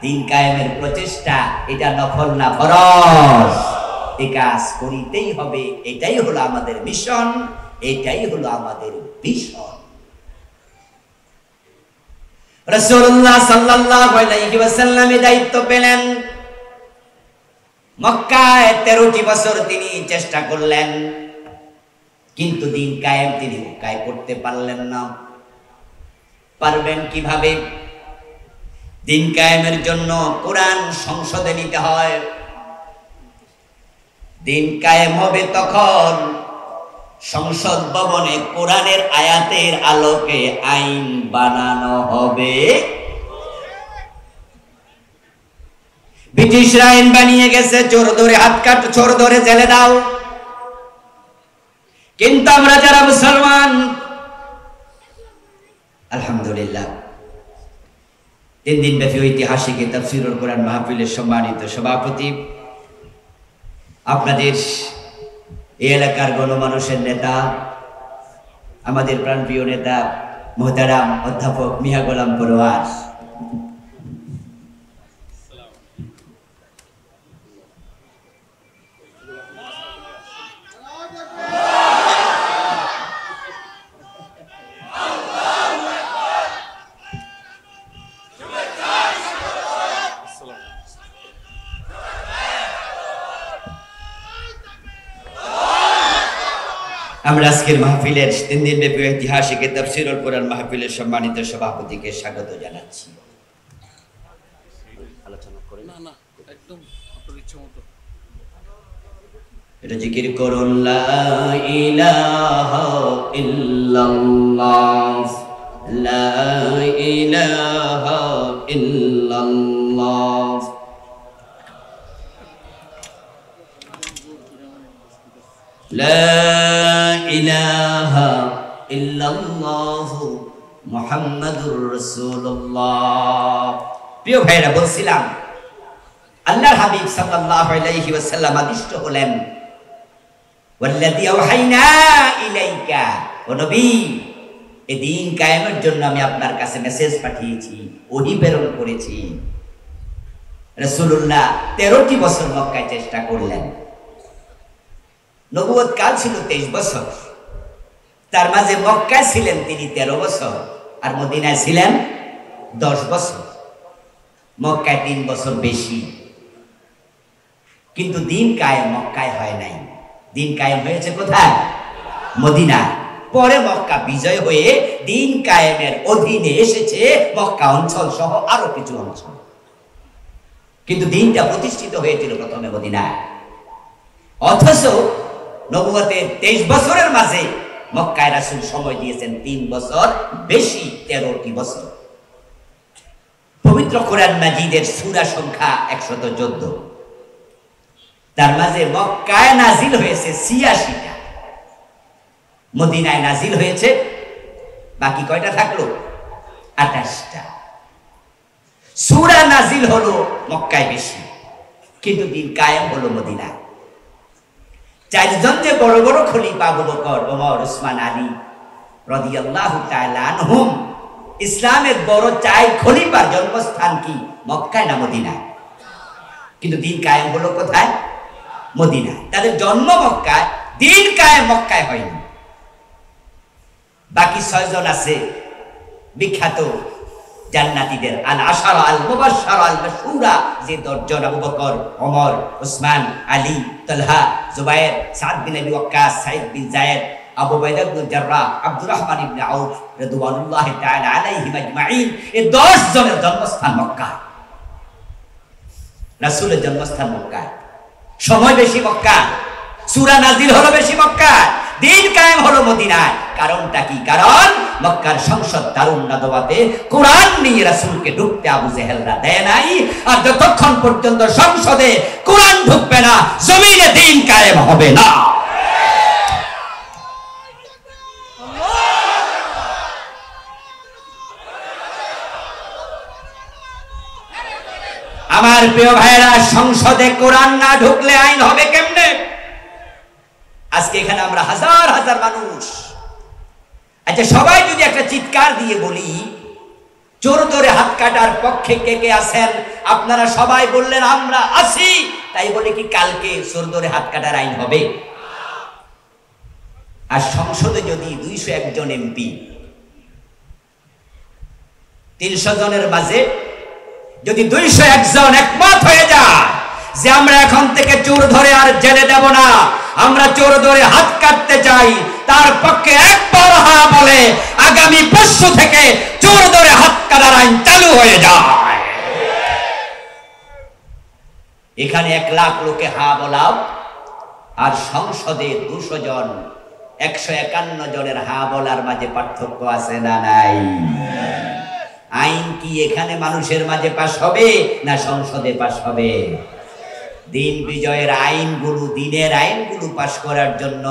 দিন কায়েমের প্রচেষ্টা, এটা নফল না ফরজ। এই কাজ করিতেই হবে। এটাই হলো আমাদের মিশন, এটাই হলো আমাদের ভিশন। রাসূলুল্লাহ সাল্লাল্লাহু আলাইহি ওয়াসাল্লাম দায়িত্ব পেলেন। মক্কায় 13টি বছর তিনি চেষ্টা করলেন, কিন্তু দিন কায়েম তিনি মক্কায় করতে পারলেন না। পারবেন কিভাবে? দিন কায়েমের জন্য কোরআন সংসদে নিতে হয়। দিন কায়েম হবে তখন সংসদ ভবনে কোরআনের আয়াতের আলোকে আইন বানানো হবে। ব্রিটিশরা আইন বানিয়ে গেছে, চোর ধরে হাত কাট, চোর ধরে জেলে দাও। কিন্তু আমরা যারা মুসলমান, আলহামদুলিল্লাহ, 3 দিন ব্যাপী ঐতিহাসিক তাফসীরুল কোরআন মাহফিলের সম্মানিত সভাপতি, আপনাদের এই এলাকার গণমানুষের নেতা, আমাদের প্রাণপ্রিয় নেতা মোহতারাম অধ্যাপক মিয়া গোলাম পরোয়ার, আমরা আজকের মাহফিলের 3 দিন ব্যাপী ঐতিহাসিক তাফসীরুল কোরআন মাহফিলের সম্মানিত সভাপতিকে স্বাগত জানাচ্ছি। আলোচনা করেন না, একদম আপনার ইচ্ছামতো এটা জিকির করুন, লা ইলাহা ইল্লাল্লাহ, লা ইলাহা ইল্লাল্লাহ। লা ইলাহা ইল্লাল্লাহ মুহাম্মাদুর রাসূলুল্লাহ। প্রিয় ভাইরা, বলছিলাম আল্লাহর হাবিব সাল্লাল্লাহু আলাইহি ওয়াসাল্লাম আদিষ্ট হলেন, ওয়াল্লাযী আওহাইনা ইলাইকা, ও নবী, এই দিন কায়েমের জন্য আমি আপনার কাছে মেসেজ পাঠিয়েছি, ওহী প্রেরণ করেছি। রাসূলুল্লাহ 13টি বছর মক্কায় চেষ্টা করলেন। নবুয়ত কাল ছিল 23 বছর। তার মাঝে মক্কায় ছিলেন তিনি 13 বছর, আর মদিনায় ছিলেন 10 বছর। মক্কায় 3 বছর বেশি। কিন্তু দিন কায়েম মক্কায় হয় নাই, দিন কায়েম হয়েছে কোথায়? মদিনায়। পরে মক্কা বিজয় হয়ে দিন কায়েমের অধীনে এসেছে মক্কা অঞ্চল সহ আরো কিছু অঞ্চল। কিন্তু দিনটা প্রতিষ্ঠিত হয়েছিল প্রথমে মদিনায়। অথচ নবুয়তের 23 বছরের মাঝে মক্কায় রাসূল সময় দিয়েছেন 3 বছর বেশি, 13টি বছর। পবিত্র কোরআন মাজিদের সূরা সংখ্যা 114। তার মাঝে মক্কায় নাজিল হয়েছে 86টা, মদিনায় নাজিল হয়েছে বাকি কয়টা থাকলো? 28টা। সূরা নাজিল হলো মক্কায় বেশি, কিন্তু দিন কায়েম হলো মদিনায়। চারজন যে বড় বড় খলিফা আবু বকর, ওমর, উসমান, আলী রাদিয়াল্লাহু তাআলা আনহুম, ইসলামের বড় চার খলিফার জন্মস্থান কি মক্কায় না মদিনায়? কিন্তু দিন কায়েম হলো কোথায়? মদিনায়। তাদের জন্ম মক্কায়, দিন কায়েম মক্কায় হয়নি। বাকি 6 জন আছে বিখ্যাত জান্নাতীদের, আল আশারা আল মুবাশশারা আল মাশহুরা, যে 10 জন আবু বকর, ওমর, উসমান, আলী, তালহা, জুবায়ের, সাদ বিন আবি ওয়াক্কাস, সাঈদ বিন যায়েদ, আবু উবাইদা ইবনে জাররাহ, আব্দুর রহমান ইবনে আউফ রাদিয়াল্লাহু তাআলা আলাইহিম আজমাইন। এই 10 জনের জন্মস্থান মক্কা। রাসূলের জন্মস্থান মক্কা, সময় বেশি মক্কা, সূরা নাজিল হলো বেশি মক্কা, দিন কায়েম হলো মদিনায়। কারণটা কি? কারণ মক্কার সংসদ দারুন নাদওয়াতে কোরআন নিয়ে রাসূলকে ঢুকতে আবু জেহেলরা দেয় নাই। আর যতক্ষণ পর্যন্ত সংসদে কোরআন ঢুকবে না, জমিনে দিন কায়েম হবে না। আমার প্রিয় ভাইরা, সংসদে কোরআন না ঢুকলে আইন হবে কেমনে? আজকে এখানে আমরা হাজার হাজার মানুষ, আচ্ছা সবাই যদি একটা চিৎকার দিয়ে বলি চোর ধরে হাত কাটার পক্ষে কে কে আছেন, আপনারা সবাই বললেন আমরা আছি, তাই বলে কি কালকে চোর ধরে হাত কাটার আইন হবে? আর সংসদে যদি 201 জন এমপি, 300 জনের মাঝে যদি 201 জন একমত হয়ে যায় যে আমরা এখন থেকে চোর ধরে আর জেলে দেব না, আমরা চোর ধরে হাত কাটতে চাই, তার পক্ষে একবার হা বলে আগামী পরশু থেকে চোর ধরে হাত কাটার আইন চালু হয়ে যায়। এখানে 1 লাখ লোকে হা বলাও, আর সংসদে 200 জন, 151 জনের হা বলার মাঝে পার্থক্য আছে না নাই? আইন কি এখানে মানুষের মাঝে পাশ হবে না সংসদে পাশ হবে? দিন বিজয়ের আইনগুলো, দিনের আইনগুলো পাশ করার জন্য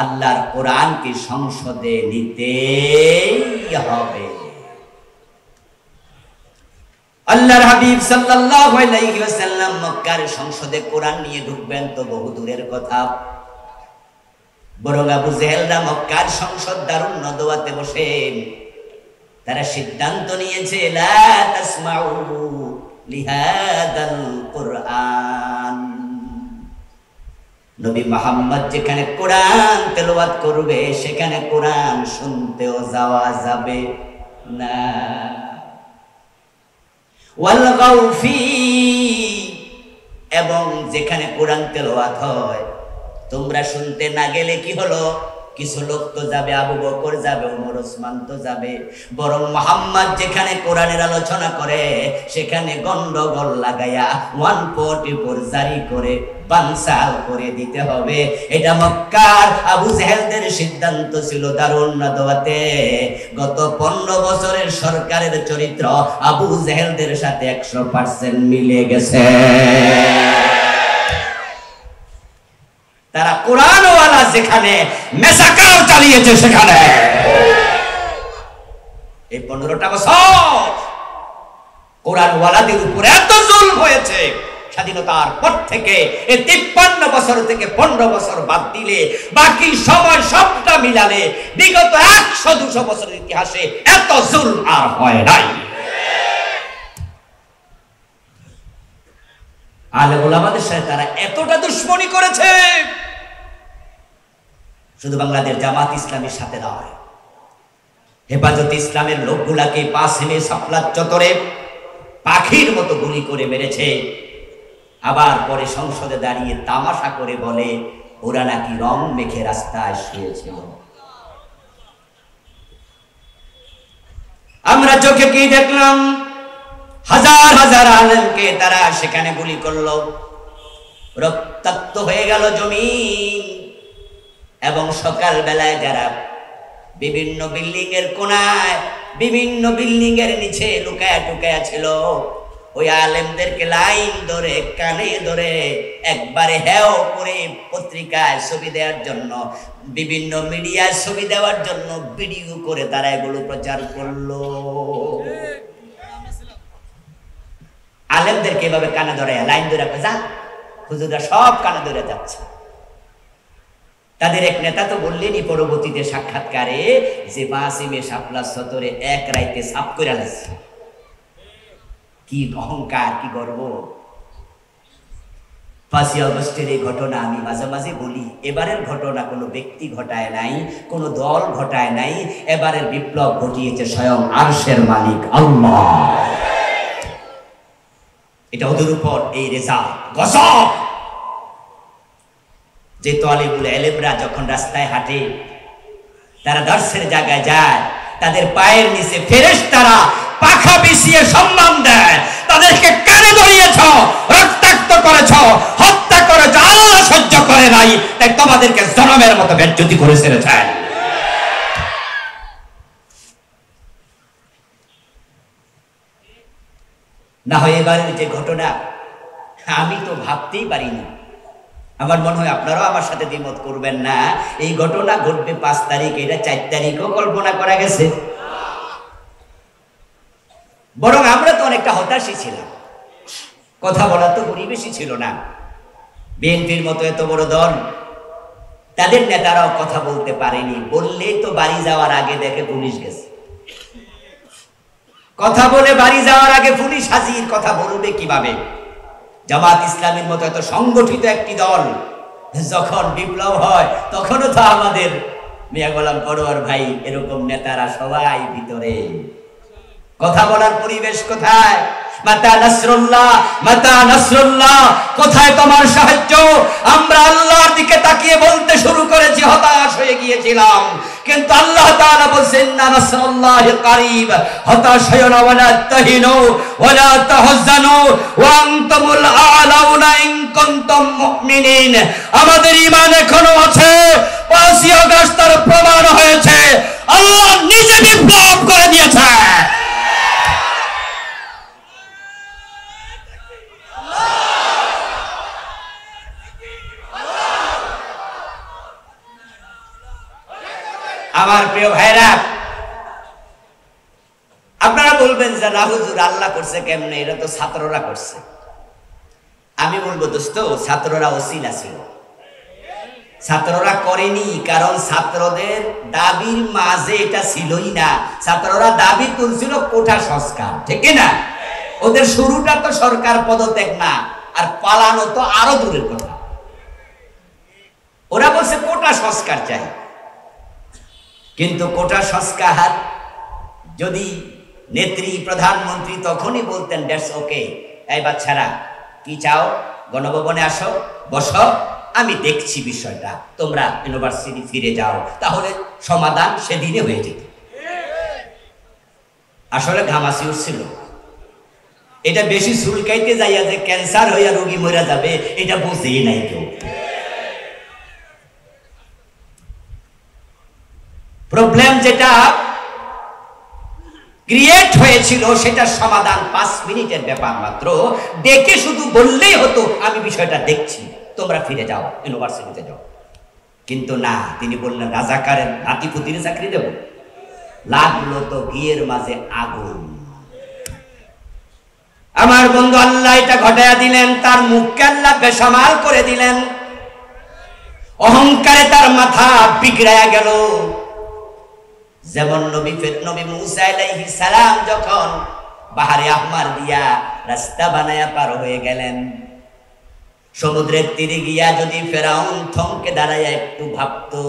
আল্লাহর কোরআনকে সংসদে নিতেই হবে। আল্লাহর হাবিব সাল্লাল্লাহু আলাইহি ওয়াসাল্লাম মক্কার সংসদে কোরআন নিয়ে ঢুকবেন তো বহু দূরের কথা, বরং আবু জেহেলরা মক্কার সংসদ দারুন নদওয়াতে বসে তারা সিদ্ধান্ত নিয়েছে, লা তাসমাউ লিহাদাল কুরআন, নবী মুহাম্মদ যেখানে কোরআন তেলাওয়াত করবে সেখানে কোরআন শুনতেও যাওয়া যাবে না। ওয়াল গাউফি, এবং যেখানে কোরআন তেলাওয়াত হয় তোমরা শুনতে না গেলে কি হলো? কিছু লোক তো যাবে, আবু বকর যাবে, ওমর, ওসমান তো যাবে, বরং মুহাম্মদ যেখানে কোরআনের আলোচনা করে সেখানে গন্ডগোল লাগাইয়া 144 জারি করে বানসাল করে দিতে হবে। এটা মক্কার আবু জেহেলদের সিদ্ধান্ত ছিল দারুন নাদওয়াতে। গত 15 বছরের সরকারের চরিত্র আবু জেহেলদের সাথে 100% মিলে গেছে। তারা কোরআনওয়ালা যেখানে মেসাকার চালিয়েছে সেখানে এই 15টা বছর কোরআনওয়ালাদের উপর এত জুলম হয়েছে। স্বাধীনতার পর থেকে এই 53 বছর থেকে 15 বছর বাদ দিলে বাকি সময় সবটা মিলালে বিগত 100-200 বছরের ইতিহাসে এত জুলম আর হয় নাই। আলেম ওলামাদের সাথে তারা এতটা দুশ্মনী করেছে, শুধু বাংলাদেশ জামাত ইসলামের সাথে নয়, হেফাজতে ইসলামের লোকগুলাকে পাশে সাফলাত চত্বরে পাখির মতো গুলি করে মেরেছে। আবার পরে সংসদে দাঁড়িয়ে তামাশা করে বলে ওরা নাকি রং মেখে রাস্তায় শুয়েছিল। আমরা চোখে কি দেখলাম? হাজার হাজার আলেমকে তারা সেখানে গুলি করলো, রক্তাক্ত হয়ে গেল জমিন। এবং সকাল বেলায় যারা বিভিন্ন বিল্ডিং এর কোনায়, বিভিন্ন বিল্ডিং এর নিচে লুকায়া টুকায়া ছিল, ওই আলেমদেরকে লাইন ধরে কানে ধরে একবারে হেও করে পত্রিকায় ছবি দেওয়ার জন্য, বিভিন্ন মিডিয়ায় ছবি দেওয়ার জন্য ভিডিও করে তারা এগুলো প্রচার করলো। আলেমদেরকে এভাবে কানে ধরে লাইন ধরে যা, হুজুররা সব কানে ধরে যাচ্ছে। তাদের এক নেতা তো বললেনই পরবর্তীতে সাক্ষাৎকারে যে 5 মে শাপলা চত্বরে এক রাইতে সাফ করে লাগছে। কি অহংকার, কি গর্ব। 5ই আগস্টের এই ঘটনা আমি মাঝে মাঝে বলি, এবারের ঘটনা কোনো ব্যক্তি ঘটায় নাই, কোনো দল ঘটায় নাই, এবারের বিপ্লব ঘটিয়েছে স্বয়ং আরশের মালিক আল্লাহ। এটা ওদের উপর এই রেজাল্ট গজব। যে তালিবুল ইলমরা যখন রাস্তায় হাঁটে, তারা দর্শের জায়গায় যায়, তাদের পায়ের নিচে ফেরেশতারা পাখা বিছিয়ে সম্মান দেয়। তাদেরকে কানে ধরিয়েছ, রক্তাক্ত করেছ, হত্যা করেছ, আল্লাহ সহ্য করে নাই, তাই তোমাদেরকে জনমের মতো বেজ্জতি করে ছেড়েছেন। না হয় এবারের যে ঘটনা, আমি তো ভাবতেই পারিনি। আমার মনে হয় আপনারাও আমার সাথে দ্বিমত করবেন না, এই ঘটনা ঘটবে 5 তারিখ, এটা 4 তারিখও কল্পনা করা গেছে। বরং আমরা তো অনেকটা হতাশই ছিলাম, কথা বলার তো পরিবেশই ছিল না। বিএনপির মতো এত বড় দল, তাদের নেতারাও কথা বলতে পারেনি, বললেই তো বাড়ি যাওয়ার আগে দেখে পুলিশ গেছে। কথা বলে বাড়ি যাওয়ার আগে পুলিশ হাজির, কথা বলবে কিভাবে? জামাত ইসলামের মতো এত সংগঠিত একটি দল যখন বিপ্লব হয়, তখনও তো আমাদের মিয়া গোলাম পরোয়ার ভাই এরকম নেতারা সবাই ভিতরে। কথা বলার পরিবেশ কোথায়? মাতা নাসরুল্লাহ, মাতা নাসরুল্লাহ, কোথায় তোমার সাহায্য? আমরা আল্লাহর দিকে তাকিয়ে বলতে শুরু করেছি, হতাশ হয়ে গিয়েছিলাম, কিন্তু আল্লাহ তাআলা বলেন না নাসরুল্লাহি কারীব, হতাশ হয়ো না, ওয়ালা তাহিনু ওয়ালা তাহজানু ওয়া আনতুমুল আ'লাউনা ইন কুনতুম মুমিনিন। আমাদের ঈমান এখনো আছে। 5ই আগস্ট তার প্রমাণ হয়েছে, আল্লাহ নিজে বিপ্লব করে দিয়েছে। আমার প্রিয় ভাইরা, আপনারা বলবেন যে না হুজুর আল্লাহ করছে কেমনে, এটা তো ছাত্ররা করছে। আমি বলবো দোস্ত, ছাত্ররা ওসিলা ছিল, ছাত্ররা করেনি, কারণ ছাত্রদের দাবির মাঝে এটা ছিলই না। ছাত্ররা দাবি তুলছিল কোটা সংস্কার, ঠিক না? ওদের শুরুটা তো সরকার পদত্যাগ না, আর পালানো তো আরো দূরের কথা। ওরা বলছে কোটা সংস্কার চাই, কিন্তু কোটা সংস্কার যদি নেত্রী প্রধানমন্ত্রী তখনই বলতেন দ্যাটস ওকে, এই বাচ্চারা কি চাও, গণভবনে আসো, বসো, আমি দেখছি বিষয়টা, তোমরা ইউনিভার্সিটি ফিরে যাও, তাহলে সমাধান সেদিনে হয়ে যেত। আসলে ঘামাসি উঠছিল, এটা বেশি চুলকাইতে যাইয়া যে ক্যান্সার হইয়া রোগী মরে যাবে, এটা বুঝেই নাই কেউ। প্রবলেম যেটা ক্রিয়েট হয়েছিল সেটার সমাধান 5 মিনিটের ব্যাপার মাত্র, ডেকে শুধু বললেই হতো আমি বিষয়টা দেখছি, তোমরা ফিরে যাও, ইউনিভার্সিটিতে যাও। কিন্তু না, তিনি বললেন রাজাকারের নাতিপুতির চাকরি দেব। লাগলো তো ঘিয়ের মাঝে আগুন। আমার বন্ধু আল্লাহ এটা ঘটায়া দিলেন, তার মুখকে আল্লাহ বেসামাল করে দিলেন, অহংকারে তার মাথা বিগড়ায়া গেল। যেমন নবী মুসা আলাইহিস সালাম যখন বাহারে আহমার দিয়া রাস্তা বানায়া পার হয়ে গেলেন, সমুদ্রের তীরে গিয়া যদি ফেরাউন থমকে দাঁড়ায় একটু ভাবতো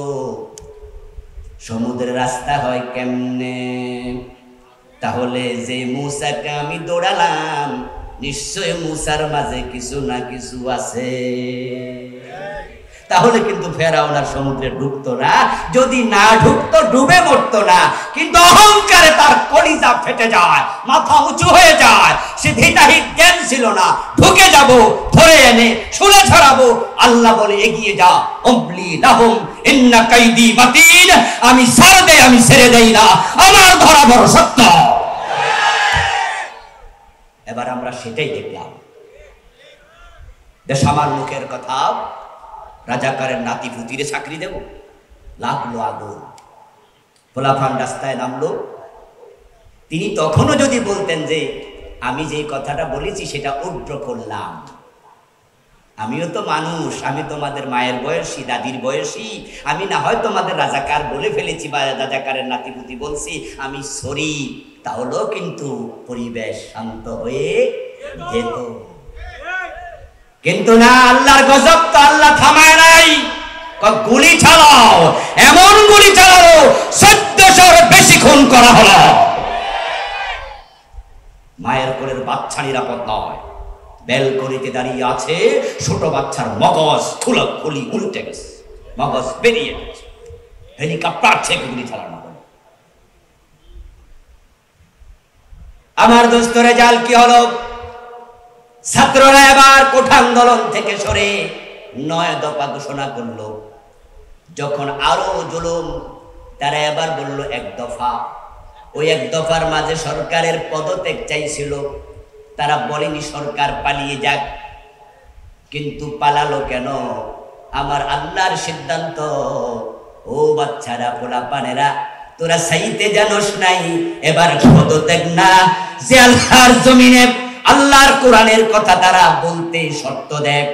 সমুদ্রের রাস্তা হয় কেমনে, তাহলে যে মুসাকে আমি দৌড়ালাম নিশ্চয় মুসার মাঝে কিছু না কিছু আছে। তাহলে কিন্তু ফেরাউন আর সমুদ্রে ঢুকতো না, যদি না ঢুকতো ডুবে মরতো না। কিন্তু অহংকারে তার কলিজা ফেটে যায়, মাথা উঁচু হয়ে যায়, সে ধিতাহিত জ্ঞান ছিল না, ঢুকে যাব, ধরে এনে শুলে ছড়াবো। আল্লাহ বলে এগিয়ে যা, অমলি লাহুম ইন্না কাইদি মাতিন, আমি ছাড় দেই, আমি ছেড়ে দেই না, আমার ধরা বড় সত্য। এবার আমরা সেটাই দেখলাম, দেশ আমার মুখের কথা, রাজাকারের নাতি পুতিরে চাকরি দেব। লাগলো আগুন, পোলাপান রাস্তায় নামলো। তিনি তখনও যদি বলতেন যে আমি যে কথাটা বলেছি সেটা উদ্র করলাম। আমিও তো মানুষ, আমি তোমাদের মায়ের বয়সী, দাদির বয়সী। আমি না হয় তোমাদের রাজাকার বলে ফেলেছি বা রাজাকারের নাতিপুতি বলছি, আমি সরি। তাহলেও কিন্তু পরিবেশ শান্ত হয়ে যেত। কিন্তু না, আল্লাহর গজব তো আল্লাহ থামায় নাই। গুলি চালাও, এমন গুলি চালাও 1400-র বেশি খুন করা হলো। মায়ের কোলের বাচ্চা নিরাপদ নয়, বেলকনিতে দাঁড়িয়ে আছে, ছোট বাচ্চার মগজ খুলি উল্টে গেছে, মগজ বেরিয়ে গেছে। হেলিকপ্টার থেকে গুলি চালানো হলো। আমার দোস্ত রেজাল্ট কি হলো? ছাত্ররা এবার কোঠা আন্দোলন থেকে সরে 9 দফা ঘোষণা করলো। যখন আরো জুলুম, তারা এবার বলল 1 দফা। ওই 1 দফার মাঝে সরকারের পদত্যাগ চাইছিল। তারা বলেনি সরকার পালিয়ে যাক, কিন্তু পালালো কেন? আমার আল্লাহর সিদ্ধান্ত। ও বাচ্চারা, পোলাপানেরা, তোরা চাইতে জানোস নাই, এবার পদত্যাগ না, যে আল্লাহর জমিনে আল্লাহর কোরআনের কথা তারা বলতে শর্ত দেয়,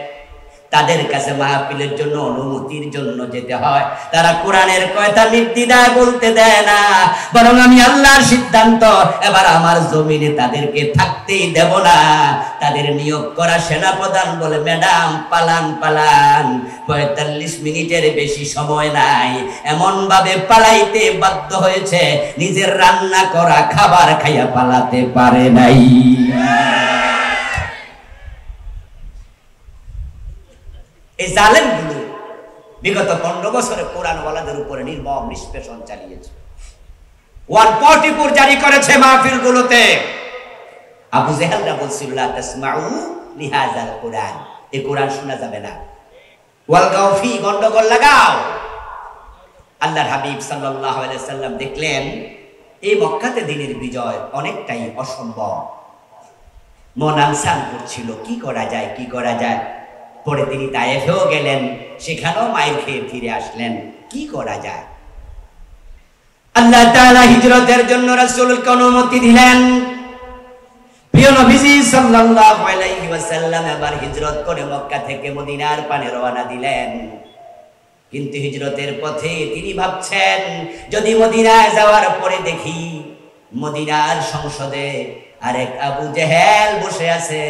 তাদের কাছে মাহফিলের জন্য অনুমতির জন্য যেতে হয়। তারা কোরআনের কথা নির্দ্বিধায় বলতে দেয় না, বরং আমি আল্লাহর সিদ্ধান্ত, এবার আমার জমিনে তাদেরকে থাকতেই দেব না। তাদের নিয়োগ করা সেনাপ্রধান বলে, ম্যাডাম পালান পালান, 45 মিনিটের বেশি সময় নাই। এমন ভাবে পালাইতে বাধ্য হয়েছে, নিজের রান্না করা খাবার খাইয়া পালাতে পারে নাই। এই জালেমগুলো বিগত 15 বছরে কোরআনওয়ালাদের উপরে নির্মম নিষ্পেষণ চালিয়েছে। 144 জারি করেছে মাহফিলগুলোতে। আবু জেহেলরা বলছিল, লা তাসমাউ লিহাযাল কোরআন, এই কোরআন শোনা যাবে না। ওয়ালগাও ফি, গন্ডগোল লাগাও। আল্লাহর হাবিব সাল্লাল্লাহু আলাইহি সাল্লাম দেখলেন এই মক্কাতে দিনের বিজয় অনেকটাই অসম্ভব। মন আনসান করছিল, কি করা যায়, কি করা যায়। পরে তিনি তায়েফেও গেলেন, সেখানেও মাইর খেয়ে ফিরে আসলেন। কি করা যায়? আল্লাহ তাআলা হিজরতের জন্য রাসূলকে অনুমতি দিলেন। প্রিয় নবীজি সাল্লাল্লাহু আলাইহি ওয়াসাল্লাম এবার হিজরত করে মক্কা থেকে মদিনার পানে রওনা দিলেন। কিন্তু হিজরতের পথে তিনি ভাবছেন, যদি মদিনায় যাওয়ার পরে দেখি মদিনার সংসদে আরেক আবু জেহেল বসে আছে,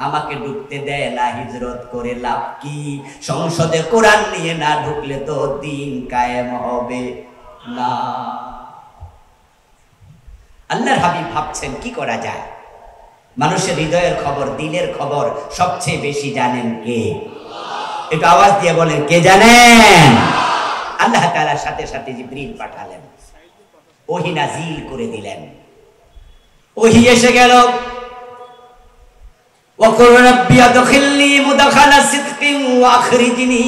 আমাকে ঢুকতে দেয় না, হিজরত করে লাভ কি? সংসদে কোরআন নিয়ে না ঢুকলে তো দিন কায়েম হবে না। আল্লাহর হাবিব ভাবছেন কি করা যায়। মানুষের হৃদয়ের খবর, দিলের খবর সবচেয়ে বেশি জানেন কে? একটু আওয়াজ দিয়ে বলেন, কে জানেন? আল্লাহ তাআলার সাথে সাথে জিবরিল পাঠালেন, ওহী নাযিল করে দিলেন। ওহী এসে গেল, ওয়াকুল রাব্বি আদখিলনি মুদখালা সিদকিন ওয়া আখরিজনি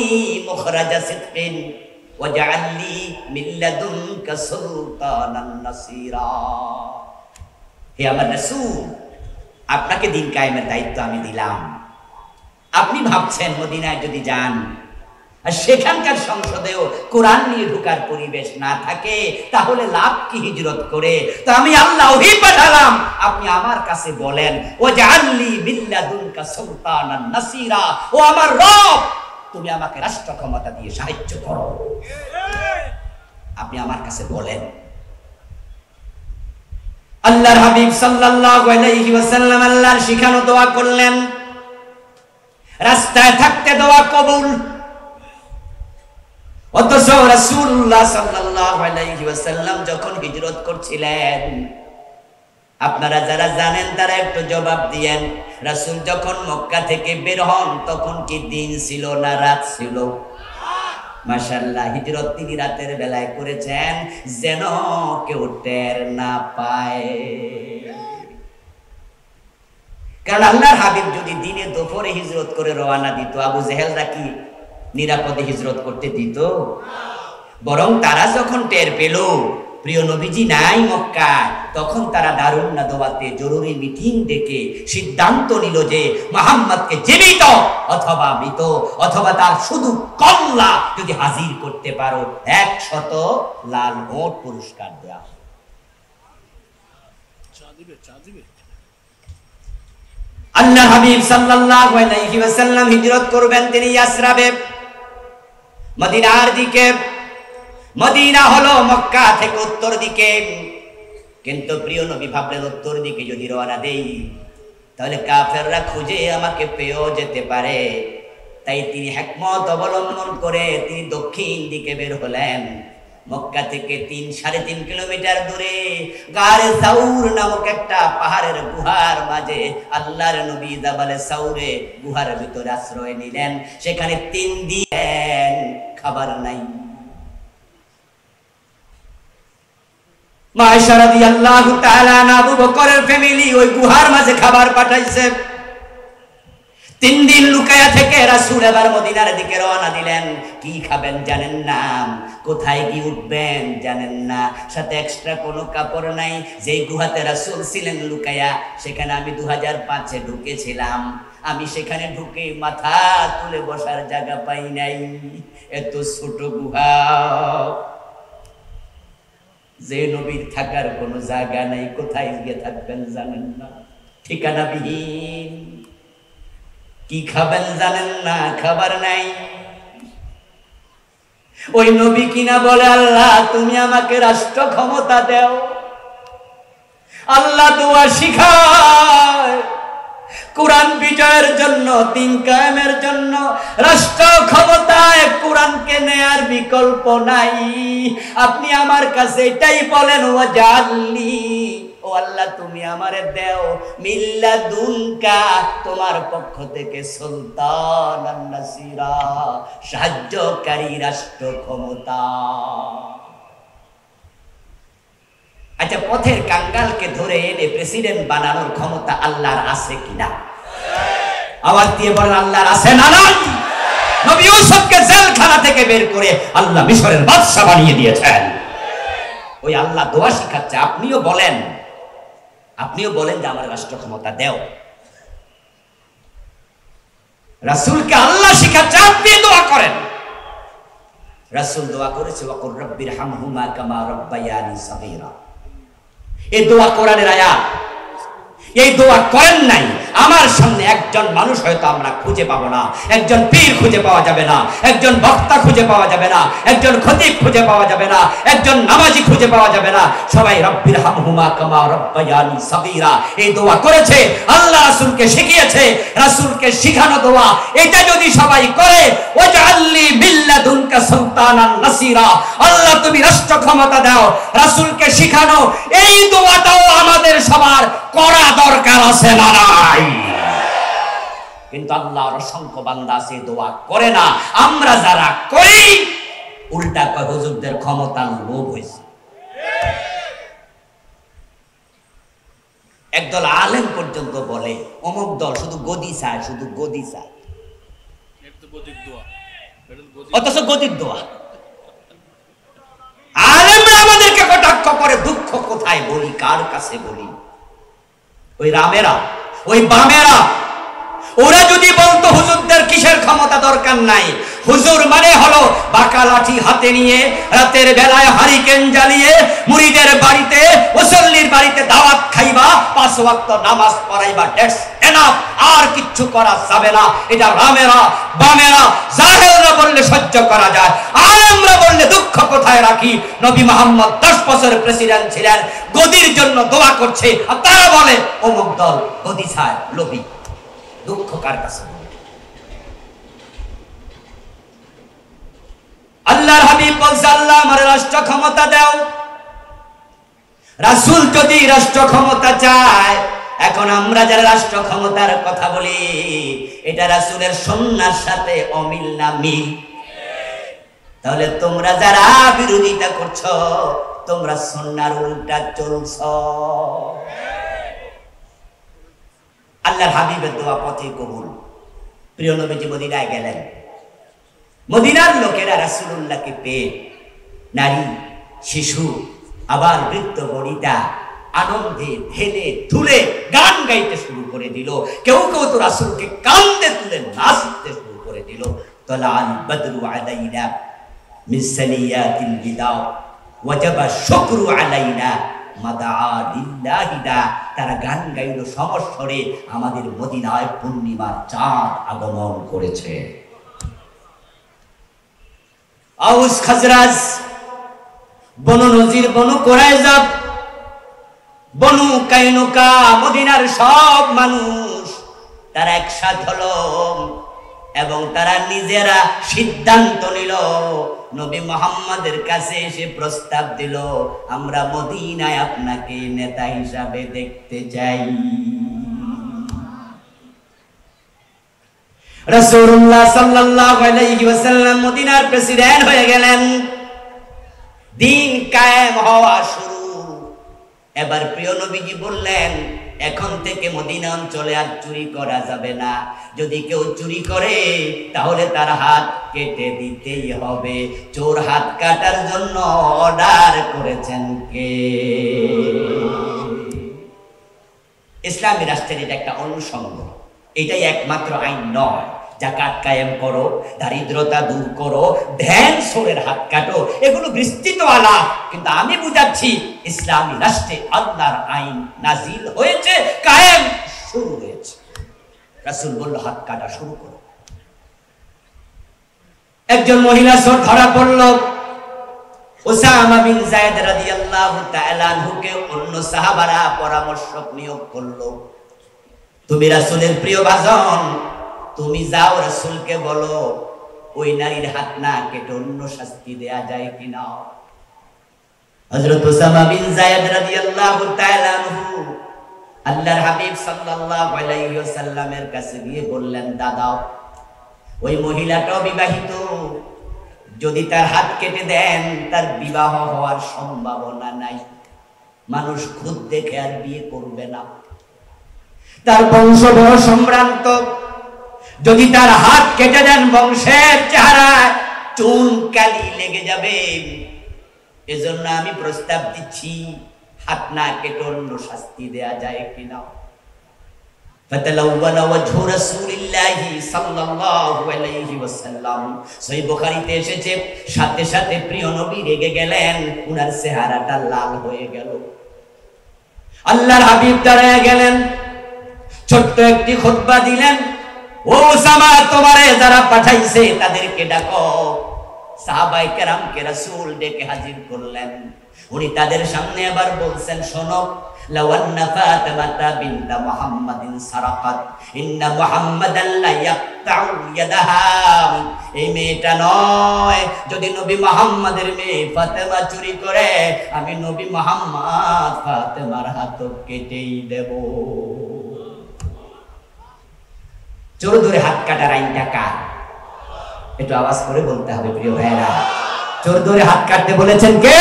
মুখরাজা সিদকিন ওয়াজআলনি মিন লাদুনকা সুলতানান নাসীরা। হে আমার রাসূল, আপনাকে দিন কায়েমের দায়িত্ব আমি দিলাম। আপনি ভাবছেন মদিনায় যদি যান আর সেখানকার সংসদেও কোরআন নিয়ে ঢোকার পরিবেশ না থাকে, তাহলে লাভ কি হিজরত করে? তো আমি আল্লাহ ওহী পাঠালাম, আপনি আমার কাছে বলেন, ওয়াজআলনি মিন লাদুনকা সুলতানান নাসীরা, ও আমার রব, তুমি আমাকে রাষ্ট্র ক্ষমতা দিয়ে সাহায্য করো। আপনি আমার কাছে বলেন। আল্লাহর হাবিব সাল্লাল্লাহু আলাইহি ওয়াসাল্লাম আল্লাহর শিখানো দোয়া করলেন। রাস্তায় থাকতে দোয়া কবুল। অথচ রাসূলুল্লাহ সাল্লাল্লাহু আলাইহি ওয়াসাল্লাম যখন হিজরত করছিলেন, আপনারা যারা জানেন তারা একটু জবাব দিয়েন, রাসূল যখন মক্কা থেকে বের হন তখন কি দিন ছিল না রাত ছিল? মাশাআল্লাহ, হিজরত তিনি রাতের বেলায় করেছেন যেন কেউ টের না পায়। কারণ আল্লাহর হাবিব যদি দিনে দুপুরে হিজরত করে রওনা দিত, আবু জেহেলরা কি নিরাপদে হিজরত করতে দিত? বরং তারা যখন টের পেল প্রিয় নবীজি নাই মক্কায়, তখন তারা দারুন নাদওয়াতে জরুরি মিটিং ডেকে সিদ্ধান্ত নিল যে মুহাম্মদকে জীবিত অথবা মৃত অথবা তার শুধু কল্লা যদি হাজির করতে পারো 100 লাল নোট পুরস্কার দেয়া। আল্লাহ হাবিব সাল্লাল্লাহু আলাইহি ওয়াসাল্লাম হিজরত করবেন তিনি ইয়াসরাবে, মদিনার দিকে। মদিনা হলো মক্কা থেকে উত্তর দিকে, কিন্তু প্রিয় নবী ভাবলেন উত্তর দিকে যদি রওনা দেই তাহলে কাফেররা খুঁজে আমাকে পেয়েও যেতে পারে। তাই তিনি হিকমত অবলম্বন করে তিনি দক্ষিণ দিকে বের হলেন। মক্কা থেকে 3-3.5 কিলোমিটার দূরে গারে সাউর নামক একটা পাহাড়ের গুহার মাঝে আল্লাহর নবী জাবালে সাউরে গুহার ভিতরে আশ্রয় নিলেন। সেখানে 3 দিন খাবার নাই। মায়েশা রাদিয়াল্লাহু তাআলা আবু বকরের ফ্যামিলি ওই গুহার মাঝে খাবার পাঠাইছে। 3 দিন লুকায়া থেকে রাসূল এবার মদিনার দিকে রওনা দিলেন। কি খাবেন জানেন না, কোথায় কি উঠবেন জানেন না, সাথে এক্সট্রা কোনো কাপড় নাই। যেই গুহাতে রাসূল ছিলেন লুকায়া, সেখানে আমি 2005-এ ঢুকেছিলাম। আমি সেখানে ঢুকে মাথা তুলে বসার জায়গা পাই নাই। এত ছোট গুহা, যে নবীর থাকার কোনো জায়গা নাই, কোথায় গিয়ে থাকবেন জানেন না, ঠিকানা বিহীন। কি খাবেন জানেন না, খাবার নাই। ওই নবী কিনা বলে, আল্লাহ তুমি আমাকে রাষ্ট্র ক্ষমতা দাও। আল্লাহ দোয়া শিখায় কোরআন বিজয়ের জন্য, দিন কায়েমের জন্য। রাষ্ট্র ক্ষমতায় কোরআনকে নেয়ার বিকল্প নাই। আপনি আমার কাছে এটাই বলেন, ওয়াজআলনি, ও আল্লাহ তুমি আমারে দেও মিল্লাদুনকা, তোমার পক্ষ থেকে সুলতানান নাসিরা, সাহায্যকারী রাষ্ট্র ক্ষমতা। আচ্ছা, পথের কাঙ্গালকে ধরে এনে প্রেসিডেন্ট বানানোর ক্ষমতা আল্লাহর আছে কিনা? আওয়াজ দিয়ে বলেন, আল্লাহর আছে না নাই? নবী ইউসুফকে জেলখানা থেকে বের করে আল্লাহ মিশরের বাদশা বানিয়ে দিয়েছেন। ওই আল্লাহ দোয়া শিখাচ্ছে। আপনিও বলেন যে আমার রাষ্ট্র ক্ষমতা দেও। রাসূলকে আল্লাহ শিখাচ্ছে, আপনি দোয়া করেন। রাসূল দোয়া করেছে, ওয়াকুর রাব্বির হামহুমা কামা রাব্বায়ানি সাগীরা। এই দোয়া কোরআনের আয়াত। এই দোয়া করেন নাই। আমার সামনে একজন মানুষ হয়তো আমরা খুঁজে পাবো না, একজন পীর খুঁজে পাওয়া যাবে না, একজন বক্তা খুঁজে পাওয়া যাবে না, একজন খতিব খুঁজে পাওয়া যাবে না, একজন নামাজি খুঁজে পাওয়া যাবে না। সবাই রব্বির হামহুমা কামা রাব্বায়ানি সাগীরা এই দোয়া করেছে। আল্লাহ রাসূলকে শিখিয়েছে, রাসূলকে শিখানো দোয়া। এটা যদি সবাই করে, ওয়াজআলনি মিল্লাদুনকা সুলতানান নাসিরা, আল্লাহ তুমি রাষ্ট্র ক্ষমতা দাও, রাসূলকে শিখানো এই দোয়াটাও আমাদের সবার করা দরকার আছে না নাই? কিন্তু আল্লাহর অসংখ্য বান্দা আছে দোয়া করে না। আমরা যারা করি, উল্টা কয় হুজুরদের ক্ষমতার লোভ হয়েছে। একদল আলেম পর্যন্ত বলে অমুক দল শুধু গদি চায়, শুধু গদি চায়, অথচ গদির দোয়া। আলেমরা আমাদেরকে কটাক্ষ করে, দুঃখ কোথায় বলি, কার কাছে বলি? ওই রামেরা, ওই বামেরা, ওরা যদি বলতো হুজুরদের কিসের ক্ষমতা দরকার নাই, হুজুর মানে হলো বাঁকা লাঠি হাতে নিয়ে রাতের বেলায় হারিকেন জ্বালিয়ে মুরিদের বাড়িতে, মুসল্লির বাড়িতে দাওয়াত খাইবা, 5 ওয়াক্ত নামাজ পড়াইবা, দ্যাটস এনাফ, আর কিচ্ছু করা যাবে না। এটা রামেরা, বামেরা, জাহেলরা বললে সহ্য করা যায়, আলেমরা বললে দুঃখ কোথায় রাখি? নবী মুহাম্মদ 10 বছর প্রেসিডেন্ট ছিলেন, গদির জন্য দোয়া করছে, আর তারা বলে অমুক দল গদি চায়, লোভী। দুঃখ কার কাছে? আল্লাহর হাবিব বলছে, আল্লাহ আমার রাষ্ট্র ক্ষমতা দাও। রাসূল যদি রাষ্ট্র ক্ষমতা চায়, এখন আমরা যারা রাষ্ট্র ক্ষমতার কথা বলি, এটা রাসূলের সুন্নাহর সাথে অমিল না মিল? তাহলে তোমরা যারা বিরোধিতা করছো, তোমরা সুন্নাহর উল্টা চলছো। আল্লাহর হাবিবের দোয়া পথে কবুল। প্রিয় নবীজি মদিনায় গেলেন। মদিনার লোকেরা রাসূলুল্লাহকে পেয়ে, নারী, শিশু, আবার বৃদ্ধ বনিতা আনন্দে ঢেলে তুলে গান গাইতে শুরু করে দিল। কেউ কেউ তো রাসূলকে কান্দে তুলে নাচতে শুরু করে দিল। তালাল বদরু আলাইনা মিন সানিয়াতিল বিদা ওয়াজাবা শুকরু আলাইনা মাদা লিল্লাহিদা, তারা গান গাইল সমস্বরে, আমাদের মদিনায় পূর্ণিমার চাঁদ আগমন করেছে। আউস খাজরাজ, বনু নজির, বনু কুরাইজা, বনু কাইনুকা, মদিনার সব মানুষ তারা একসাথে হলো এবং তারা নিজেরা সিদ্ধান্ত নিল, নবী মুহাম্মদের কাছে এসে প্রস্তাব দিল, আমরা মদিনায় আপনাকে নেতা হিসাবে দেখতে চাই। রাসূলুল্লাহ সাল্লাল্লাহু আলাইহি ওয়াসাল্লাম মদিনার প্রেসিডেন্ট হয়ে গেলেন। দিন কায়েম হওয়া শুরু। এবার প্রিয় নবীজি বললেন, এখন থেকে মদিনা অঞ্চলে আর চুরি করা যাবে না, যদি কেউ চুরি করে তাহলে তার হাত কেটে দিতেই হবে। চোর হাত কাটার জন্য অর্ডার করেছেন কে? ইসলামী রাষ্ট্রের এটা একটা অনুষঙ্গ, এটাই একমাত্র আইন নয়। যাকাত কায়েম করো, দারিদ্রতা দূর করো, ধ্যান সোরের হাত কাটো, এগুলো বিস্তৃত আলাপ, কিন্তু আমি বুঝাচ্ছি ইসলামী রাষ্ট্রে আল্লাহর আইন নাজিল হয়েছে, কায়েম শুরু হয়েছে। রাসূল বলল, হাত কাটা শুরু করো। একজন মহিলা চোর ধরা পড়ল। উসামা বিন যায়েদ রাদিয়াল্লাহু তাআলা আনহুকে অন্য সাহাবারা পরামর্শক নিয়োগ করলো, তুমি রাসূলের প্রিয় ভাজন, তুমি যাও রাসূলকে বলো ওই নারীর হাত না কেটে অন্য শাস্তি দেয়া যায় কিনা। হযরত উসামা বিন যায়েদ রাদিয়াল্লাহু তাআলা আনহু আল্লাহর হাবিব সাল্লাল্লাহু আলাইহি ওয়াসাল্লামের কাছে গিয়ে বললেন, দাদা ওই মহিলাটাও বিবাহিত, যদি তার হাত কেটে দেন তার বিবাহ হওয়ার সম্ভাবনা নাই, মানুষ খুদ দেখে আর বিয়ে করবে না, তার বংশ বড় সম্ভ্রান্ত, যদি তার হাত কেটে দেন বংশের চেহারা চুন কালি লেগে যাবে। এজন্য আমি প্রস্তাব দিচ্ছি হাত না কেটে অন্য শাস্তি দেয়া যায় কিনা। ফাতালাওয়ালা ওয়াজহু রাসূলিল্লাহি সাল্লাল্লাহু আলাইহি ওয়াসাল্লাম, সহিহ বুখারীতে এসেছে, সাথে সাথে প্রিয় নবী রেগে গেলেন, উনার চেহারাটা লাল হয়ে গেল। আল্লাহর হাবিব দাঁড়ায় গেলেন, ছোট্ট একটি খুতবা দিলেন, ও উসামা তোমারে যারা পাঠাইছে তাদেরকে ডাকো। সাহাবায়ে কেরামকে রাসূল ডেকে হাজির করলেন। উনি তাদের সামনে আবার বলছেন, শোনো, লাওয়ান্না ফাতিমাতা বিনতা মুহাম্মাদিন সারাকাত ইন্না মুহাম্মাদান লা ইয়াকতাউ ইয়াদাহা, এই মেয়েটা নয়, যদি নবী মুহাম্মাদের মেয়ে ফাতেমা চুরি করে আমি নবী মুহাম্মদ ফাতেমার হাত কেটেই দেব। চোর ধরে হাত কাটার আইনটা কার? একটু আওয়াজ করে বলতে হবে প্রিয় ভাইরা। চোর ধরে হাত কাটতে বলেছেন কে?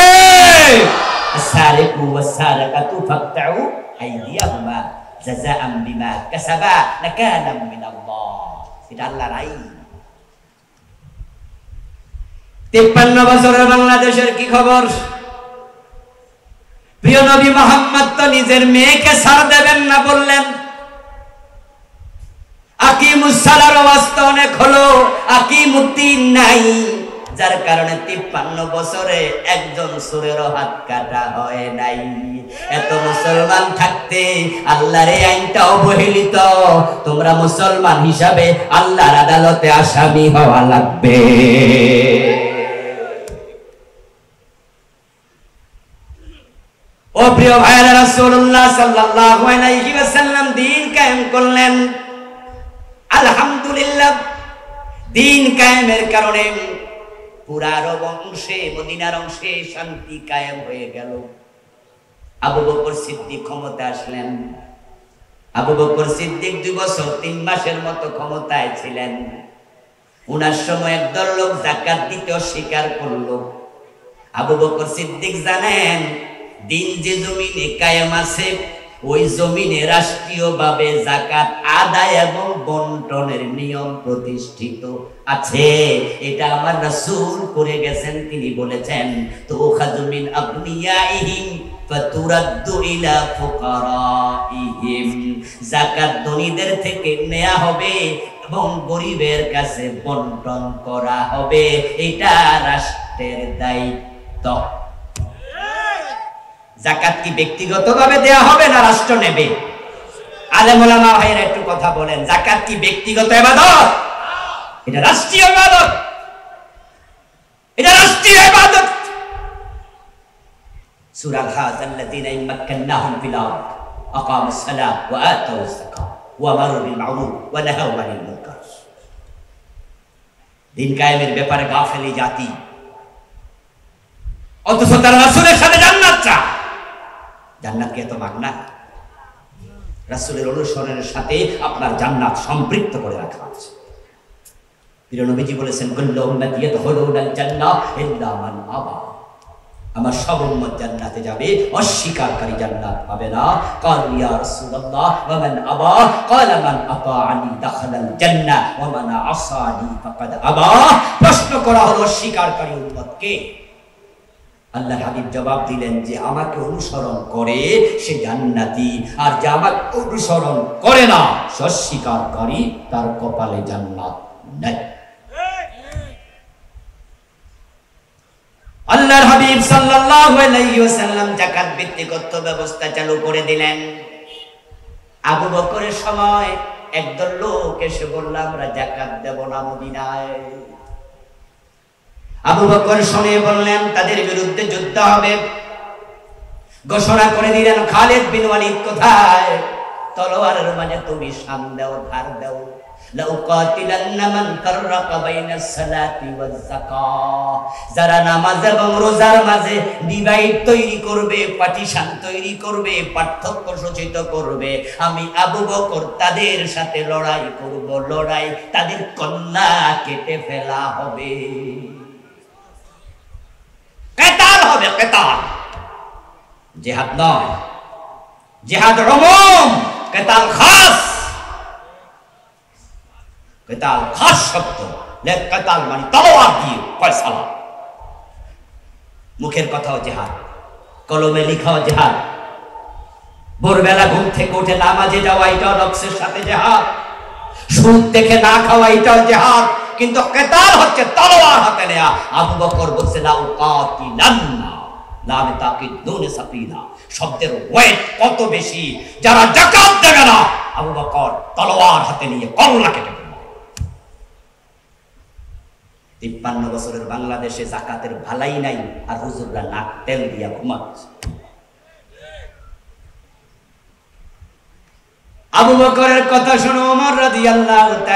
আস-সারিকু ওয়াস-সারিকাতু ফাকতাউ আইদিয়াহুমা জাযাআম বিমা কাসাবা লাকানাম মিনাল্লাহ, এটা আল্লাহর আইন। 53 বছরের বাংলাদেশের কি খবর? প্রিয় নবী মুহাম্মদ তো নিজের মেয়েকে ছাড় দেবেন না বললেন। আকিমুস সালার ওয়াস্তা অনেক হলো, আকিমুদ্দিন নাই, যার কারণে 53 বছরে একজন চোরের হাত কাটা হয় নাই। এত মুসলমান থাকতে আল্লাহর এই আইনটা অবহেলিত। তোমরা মুসলমান হিসাবে আল্লাহর আদালতে আসামি হওয়া লাগবে। ও প্রিয় ভাইরা, রাসূলুল্লাহ সাল্লাল্লাহু আলাইহি ওয়াসাল্লাম দ্বীন কায়েম করলেন। আলহামদুলিল্লাহ, দ্বীন কায়েমের কারণে পুরা আরব অংশে, মদিনার অংশে শান্তি কায়েম হয়ে গেল। আবু বকর সিদ্দিক ক্ষমতা আসলেন। আবু বকর সিদ্দিক 2 বছর 3 মাসের মতো ক্ষমতায় ছিলেন। উনার সময় একদল লোক যাকাত দিতে অস্বীকার করলো। আবু বকর সিদ্দিক জানেন, দিন যে জমিনে কায়েম আছে ওই জমিনে রাষ্ট্রীয়ভাবে যাকাত আদায় এবং বন্টনের নিয়ম প্রতিষ্ঠিত আছে। এটা আমার রাসূল করে গেছেন। তিনি বলেছেন, তুখাযু মিন আগনিয়াইহিম ফাতুরাদ্দু ইলা ফুকারাইহিম, যাকাত ধনীদের থেকে নেওয়া হবে এবং গরিবের কাছে বন্টন করা হবে। এটা রাষ্ট্রের দায়িত্ব। যাকাত কি ব্যক্তিগতভাবে দেয়া হবে না রাষ্ট্র নেবে? আলেম ওলামা ভাইয়েরা একটু কথা বলেন, যাকাত কি ব্যক্তিগত ইবাদত? এটা রাষ্ট্রীয় ইবাদত, এটা রাষ্ট্রীয় ইবাদত। সূরা আল-হাজ আল্লাযীনা ইম্মাক্কান্নাহুম ফিল আরদ আকামুস সালাত ওয়া আতাউস যাকাত ওয়া আমারু বিল মা'রুফ ওয়া নাহাউ আনিল মুনকার। দিন কায়েমের ব্যাপারে গাফেলি জাতি, অথচ তারা রাসূলের সাথে জান্নাত চায়। জান্নাত কি এত মাগনা? রাসূলের অনুসরণের সাথে আপনার জান্নাত সম্পৃক্ত করে রাখা আছে। প্রিয় নবীজি বলেছেন, কুল্লু উম্মতি ইয়াদখুলুনাল জান্নাহ ইল্লা মান আবা। আমার সব উম্মত জান্নাতে যাবে, অস্বীকারকারী জান্নাত পাবে না। ক্বালু ইয়া রাসূলুল্লাহ ওয়া মান আবা? ক্বালা মান আতাআনি দাখালাল জান্নাহ ওয়া মান আসানি ফাকাদ আবা। প্রশ্ন করা হলো অস্বীকারকারী উম্মতকে। আল্লাহর হাবিব জবাব দিলেন যে আমাকে অনুসরণ করে সে জান্নাতি, আর যে আমাকে অনুসরণ করে না সে অস্বীকারকারী, তার কপালে জান্নাত নাই। আল্লাহর হাবিব সাল্লাল্লাহু আলাইহি ওয়াসাল্লাম যাকাত ভিত্তিক অর্থ ব্যবস্থা চালু করে দিলেন। আবু বকরের সময় একদল লোক এসে বলল, আমরা যাকাত দেব না মদিনায়। আবু বকর শুনে বললেন তাদের বিরুদ্ধে যুদ্ধ হবে। ঘোষণা করে দিলেন, খালিদ বিন ওয়ালিদ কোথায়? তলোয়ারের মাঝে তুমি শান দাও, ধার দাও। লাউকাতিলান্না মান ফাররাকা বাইনাস সালাতি ওয়াজ যাকাত। যারা নামাজ এবং রোজার মাঝে ডিভাইড তৈরি করবে, পার্টিশন তৈরি করবে, পার্থক্য সূচিত করবে, আমি আবু বকর তাদের সাথে লড়াই করব। লড়াই, তাদের কন্যা কেটে ফেলা হবে। কেতাল হবে, কেতাল। জিহাদ নয়, জিহাদ উমুম, কেতাল খাস। কেতাল খাস শব্দ, কেতাল মানে তলোয়ার দিয়ে ফয়সালা। মুখের কথাও জিহাদ, কলমে লিখাও জিহাদ, ভোরবেলা ঘুম থেকে উঠে নামাজে যাওয়া এটাও নফসের সাথে জিহাদ, সুদ দেখে না খাওয়া এটাও জিহাদ। কিন্তু কেতাল হচ্ছে তলোয়ার হাতে নেয়া। আবু বকর বলছে লাউকাতিলান্না, লামে তাকিদ নুনে সাকিনা, শব্দের ওয়েট কত বেশি। যারা যাকাত দেবে না, আবু বকর তলোয়ার হাতে নিয়ে কল্লা কেটে ফেলল। 53 বছরের বাংলাদেশে যাকাতের ভালাই নাই, আর হুজুররা নাক তেল দিয়া ঘুমাচ্ছে। আবু বকরের কথা শুনে ওমর রাদিয়াল্লাহু তাআলা